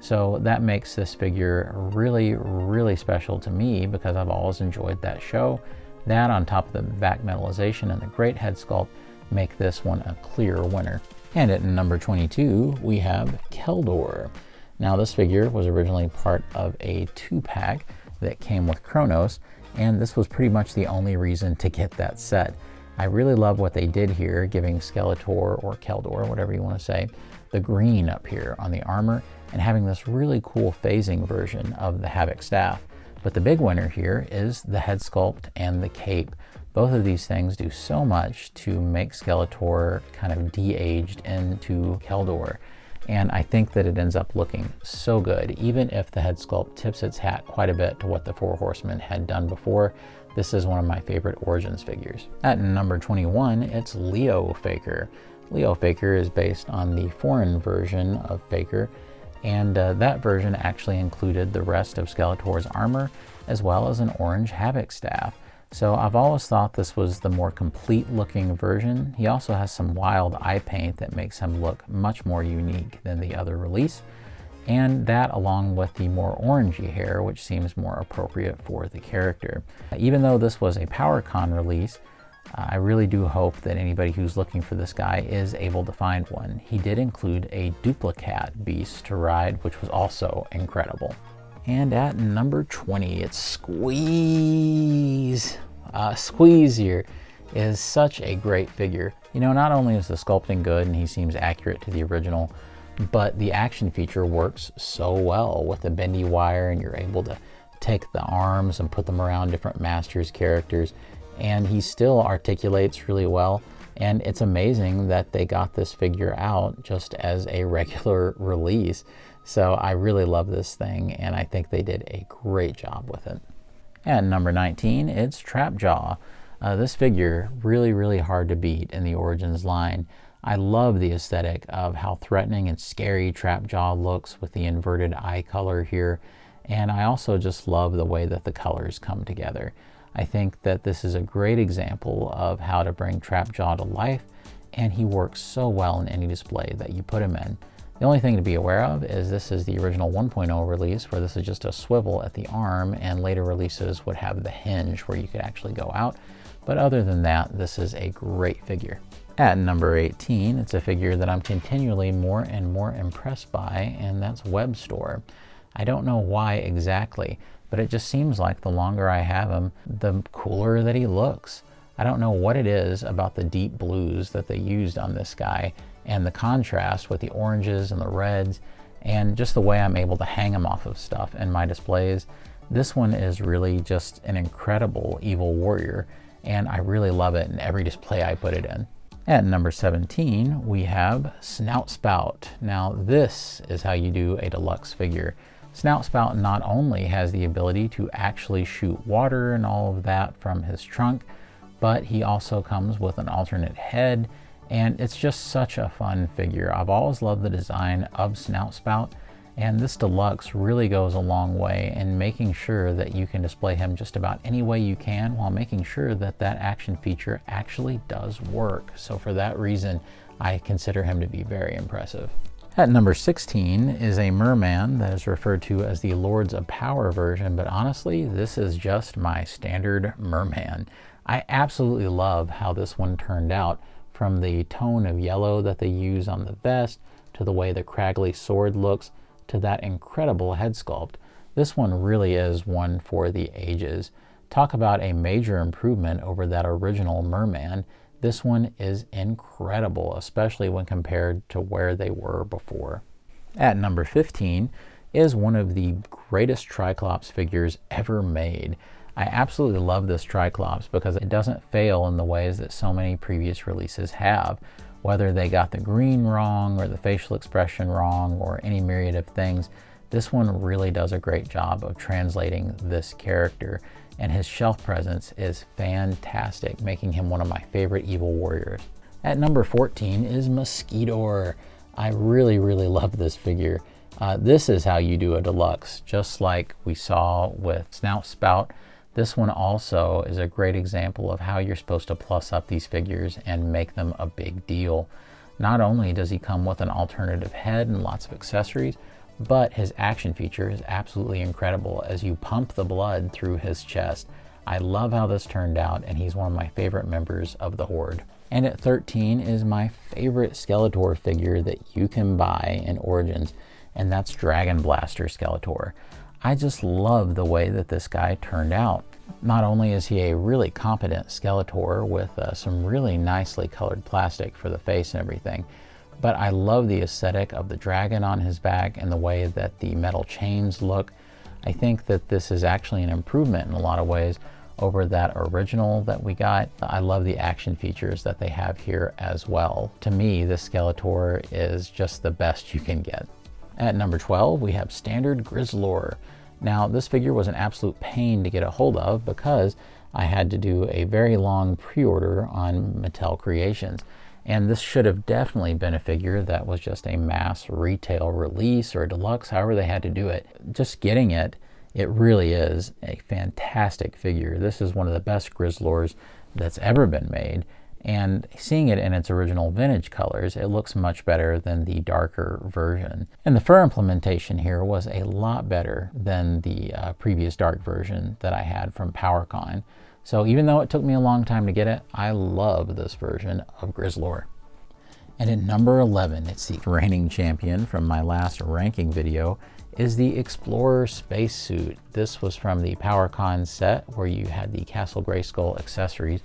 So that makes this figure really special to me because I've always enjoyed that show. That on top of the vac metallization and the great head sculpt make this one a clear winner. And at number 22, we have Keldor. Now this figure was originally part of a 2-pack that came with Kronos, and this was pretty much the only reason to get that set. I really love what they did here, giving Skeletor, or Keldor, whatever you want to say, the green up here on the armor, and having this really cool phasing version of the Havoc staff. But the big winner here is the head sculpt and the cape. Both of these things do so much to make Skeletor kind of de-aged into Keldor. And I think that it ends up looking so good, even if the head sculpt tips its hat quite a bit to what the Four Horsemen had done before. This is one of my favorite Origins figures. At number 21, it's Leo Faker. Leo Faker is based on the foreign version of Faker, and that version actually included the rest of Skeletor's armor, as well as an orange Havoc staff. So I've always thought this was the more complete looking version. He also has some wild eye paint that makes him look much more unique than the other release. And that along with the more orangey hair, which seems more appropriate for the character. Even though this was a PowerCon release, I really do hope that anybody who's looking for this guy is able to find one. He did include a duplicate beast to ride, which was also incredible. And at number 20, it's Squeeze. Squeeze here is such a great figure. You know, not only is the sculpting good and he seems accurate to the original, but the action feature works so well with the bendy wire, and you're able to take the arms and put them around different Masters characters, and he still articulates really well. And it's amazing that they got this figure out just as a regular release. So I really love this thing, and I think they did a great job with it. At number 19, it's Trapjaw. This figure, really hard to beat in the Origins line. I love the aesthetic of how threatening and scary Trapjaw looks with the inverted eye color here. And I also just love the way that the colors come together. I think that this is a great example of how to bring Trapjaw to life, and he works so well in any display that you put him in. The only thing to be aware of is this is the original 1.0 release, where this is just a swivel at the arm, and later releases would have the hinge where you could actually go out. But other than that, this is a great figure. At number 18, it's a figure that I'm continually more and more impressed by, and that's Webstore. I don't know why exactly, but it just seems like the longer I have him, the cooler that he looks. I don't know what it is about the deep blues that they used on this guy, and the contrast with the oranges and the reds, and just the way I'm able to hang him off of stuff in my displays. This one is really just an incredible evil warrior, and I really love it in every display I put it in. At number 17, we have Snout Spout. Now this is how you do a deluxe figure. Snout Spout not only has the ability to actually shoot water and all of that from his trunk, but he also comes with an alternate head, and it's just such a fun figure. I've always loved the design of Snout Spout, and this deluxe really goes a long way in making sure that you can display him just about any way you can, while making sure that that action feature actually does work. So for that reason, I consider him to be very impressive. At number 16 is a merman that is referred to as the Lords of Power version, but honestly, this is just my standard merman. I absolutely love how this one turned out, from the tone of yellow that they use on the vest, to the way the craggly sword looks, to that incredible head sculpt. This one really is one for the ages. Talk about a major improvement over that original merman. This one is incredible, especially when compared to where they were before. At number 15 is one of the greatest Triclops figures ever made. I absolutely love this Triclops because it doesn't fail in the ways that so many previous releases have. Whether they got the green wrong or the facial expression wrong or any myriad of things, this one really does a great job of translating this character, and his shelf presence is fantastic, making him one of my favorite evil warriors. At number 14 is Mosquitor. I really love this figure. This is how you do a deluxe, just like we saw with Snout Spout. This one also is a great example of how you're supposed to plus up these figures and make them a big deal. Not only does he come with an alternative head and lots of accessories, but his action feature is absolutely incredible as you pump the blood through his chest. I love how this turned out, and he's one of my favorite members of the Horde. And at 13 is my favorite Skeletor figure that you can buy in Origins, and that's Dragon Blaster Skeletor. I just love the way that this guy turned out. Not only is he a really competent Skeletor with some really nicely colored plastic for the face and everything, but I love the aesthetic of the dragon on his back and the way that the metal chains look. I think that this is actually an improvement in a lot of ways over that original that we got. I love the action features that they have here as well. To me, this Skeletor is just the best you can get. At number 12, we have Standard Grizzlor. Now, this figure was an absolute pain to get a hold of because I had to do a very long pre-order on Mattel Creations. And this should have definitely been a figure that was just a mass retail release or deluxe, however they had to do it. Just getting it, it really is a fantastic figure. This is one of the best Grizzlors that's ever been made. And seeing it in its original vintage colors, it looks much better than the darker version. And the fur implementation here was a lot better than the previous dark version that I had from PowerCon. So even though it took me a long time to get it, I love this version of Grizzlor. And at number 11, it's the reigning champion from my last ranking video, is the Explorer Spacesuit. This was from the PowerCon set where you had the Castle Grayskull accessories.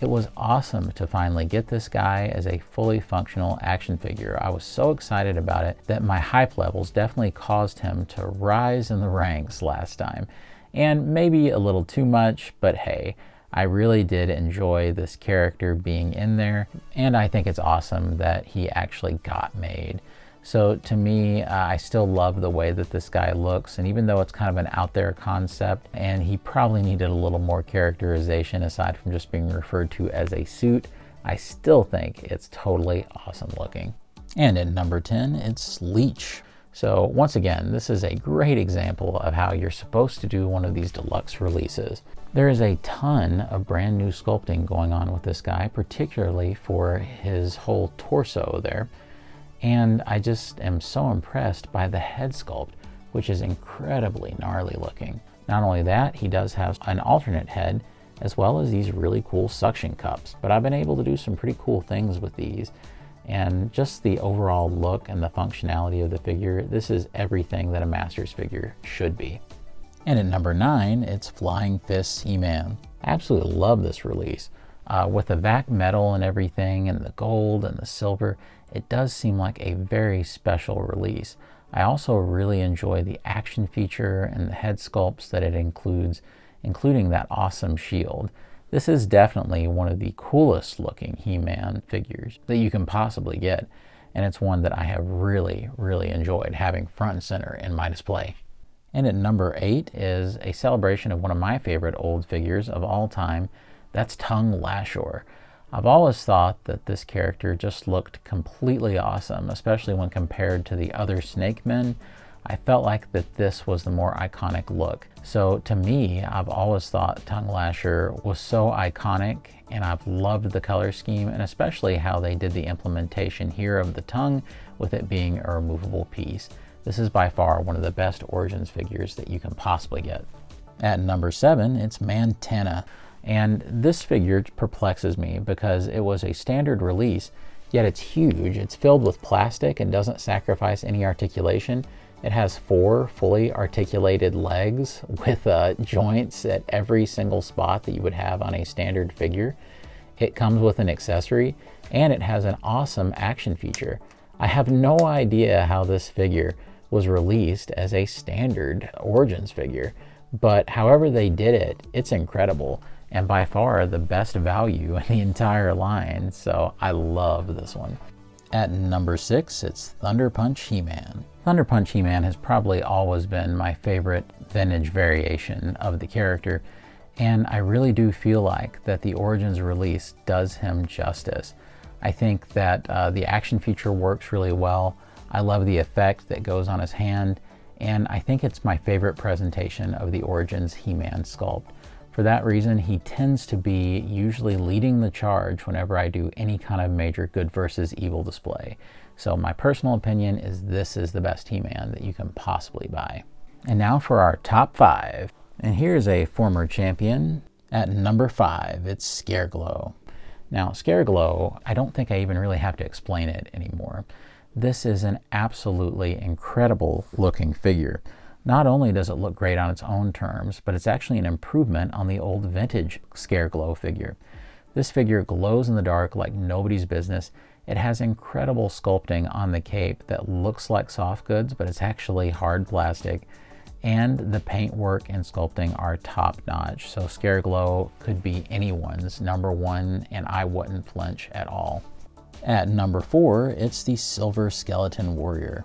It was awesome to finally get this guy as a fully functional action figure. I was so excited about it that my hype levels definitely caused him to rise in the ranks last time. And maybe a little too much, but hey, I really did enjoy this character being in there, and I think it's awesome that he actually got made. So to me, I still love the way that this guy looks, and even though it's kind of an out there concept and he probably needed a little more characterization aside from just being referred to as a suit, I still think it's totally awesome looking. And at number 10, it's Leech. So once again, this is a great example of how you're supposed to do one of these deluxe releases. There is a ton of brand new sculpting going on with this guy, particularly for his whole torso there. And I just am so impressed by the head sculpt, which is incredibly gnarly looking. Not only that, he does have an alternate head, as well as these really cool suction cups. But I've been able to do some pretty cool things with these. And just the overall look and the functionality of the figure, this is everything that a Masters figure should be. And at number 9, it's Flying Fists He-Man. I absolutely love this release. With the vac metal and everything, and the gold and the silver, it does seem like a very special release. I also really enjoy the action feature and the head sculpts that it includes, including that awesome shield. This is definitely one of the coolest looking He-Man figures that you can possibly get, and it's one that I have really, really enjoyed having front and center in my display. And at number 8 is a celebration of one of my favorite old figures of all time. That's Tongue Lashor. I've always thought that this character just looked completely awesome, especially when compared to the other Snake Men. I felt like that this was the more iconic look. So to me, I've always thought Tongue Lashor was so iconic, and I've loved the color scheme, and especially how they did the implementation here of the tongue with it being a removable piece. This is by far one of the best Origins figures that you can possibly get. At number 7, it's Mantana. And this figure perplexes me because it was a standard release, yet it's huge. It's filled with plastic and doesn't sacrifice any articulation. It has 4 fully articulated legs with joints at every single spot that you would have on a standard figure. It comes with an accessory, and it has an awesome action feature. I have no idea how this figure was released as a standard Origins figure, but however they did it, it's incredible, and by far the best value in the entire line, so I love this one. At number 6, it's Thunder Punch He-Man. Thunder Punch He-Man has probably always been my favorite vintage variation of the character, and I really do feel like that the Origins release does him justice. I think that the action feature works really well. I love the effect that goes on his hand, and I think it's my favorite presentation of the Origins He-Man sculpt. For that reason, he tends to be usually leading the charge whenever I do any kind of major good versus evil display. So my personal opinion is this is the best He-Man that you can possibly buy. And now for our top 5. And here's a former champion. At number 5, it's Scareglow. Now, Scare Glow, I don't think I even really have to explain it anymore. This is an absolutely incredible looking figure. Not only does it look great on its own terms, but it's actually an improvement on the old vintage Scare Glow figure. This figure glows in the dark like nobody's business. It has incredible sculpting on the cape that looks like soft goods, but it's actually hard plastic. And the paintwork and sculpting are top notch. So Scare Glow could be anyone's number one, and I wouldn't flinch at all. At number 4, it's the Silver Skeleton Warrior.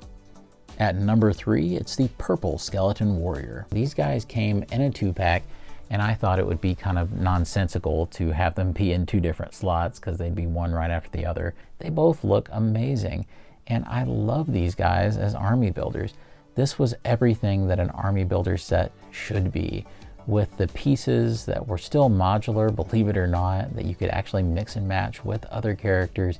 At number 3, it's the Purple Skeleton Warrior. These guys came in a 2-pack, and I thought it would be kind of nonsensical to have them be in 2 different slots because they'd be one right after the other. They both look amazing, and I love these guys as army builders. This was everything that an army builder set should be, with the pieces that were still modular, believe it or not, that you could actually mix and match with other characters,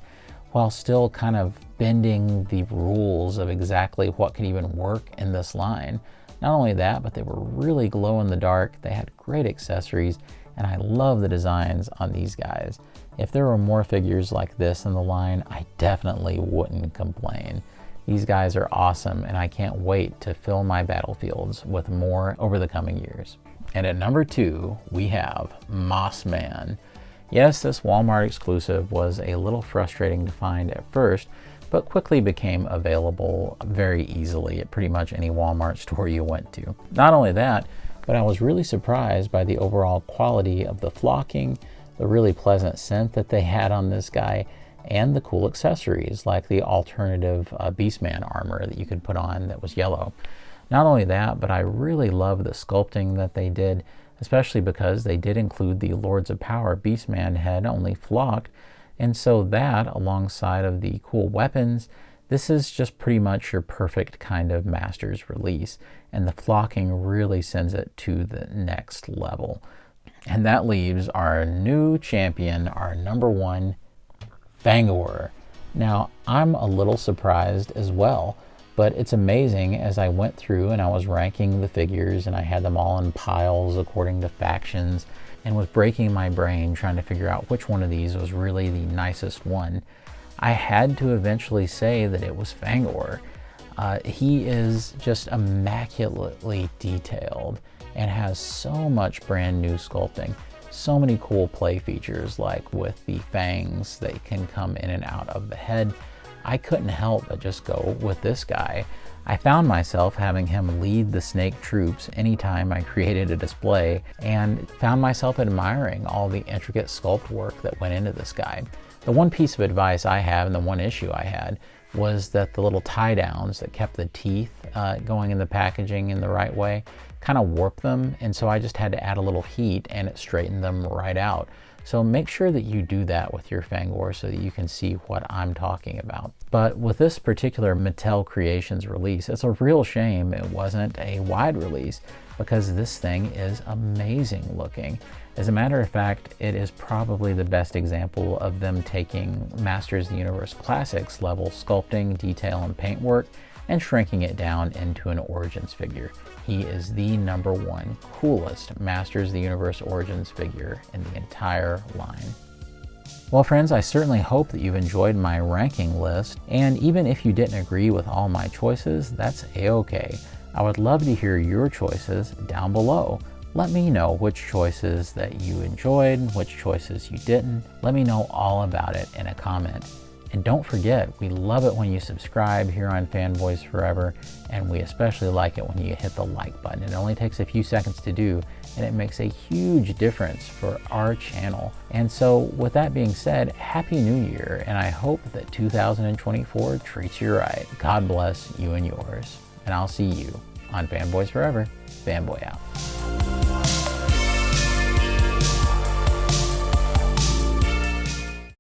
while still kind of bending the rules of exactly what could even work in this line. Not only that, but they were really glow in the dark. They had great accessories, and I love the designs on these guys. If there were more figures like this in the line, I definitely wouldn't complain. These guys are awesome, and I can't wait to fill my battlefields with more over the coming years. And at number 2, we have Mossman. Yes, this Walmart exclusive was a little frustrating to find at first, but quickly became available very easily at pretty much any Walmart store you went to. Not only that, but I was really surprised by the overall quality of the flocking, the really pleasant scent that they had on this guy, and the cool accessories like the alternative Beastman armor that you could put on that was yellow. Not only that, but I really love the sculpting that they did, especially because they did include the Lords of Power Beastman head, only flocked, and so that, alongside of the cool weapons, this is just pretty much your perfect kind of Masters release, and the flocking really sends it to the next level. And that leaves our new champion, our number 1, Fangor. Now, I'm a little surprised as well, but it's amazing as I went through and I was ranking the figures and I had them all in piles according to factions and was breaking my brain trying to figure out which one of these was really the nicest one. I had to eventually say that it was Fangor. He is just immaculately detailed and has so much brand new sculpting. So many cool play features, like with the fangs that can come in and out of the head. I couldn't help but just go with this guy. I found myself having him lead the snake troops anytime I created a display, and found myself admiring all the intricate sculpt work that went into this guy. The one piece of advice I have, and the one issue I had, was that the little tie downs that kept the teeth going in the packaging in the right way kind of warped them, and so I just had to add a little heat and it straightened them right out. So make sure that you do that with your Fangor so that you can see what I'm talking about. But with this particular Mattel Creations release, it's a real shame it wasn't a wide release, because this thing is amazing looking. As a matter of fact, it is probably the best example of them taking Masters of the Universe Classics level sculpting, detail, and paintwork and shrinking it down into an Origins figure. He is the number 1 coolest Masters of the Universe Origins figure in the entire line. Well friends, I certainly hope that you've enjoyed my ranking list, and even if you didn't agree with all my choices, that's a-okay. I would love to hear your choices down below. Let me know which choices that you enjoyed, which choices you didn't. Let me know all about it in a comment. And don't forget, we love it when you subscribe here on Fanboys Forever, and we especially like it when you hit the like button. It only takes a few seconds to do, and it makes a huge difference for our channel. And so with that being said, Happy New Year, and I hope that 2024 treats you right. God bless you and yours. And I'll see you on Fanboys Forever. Fanboy out.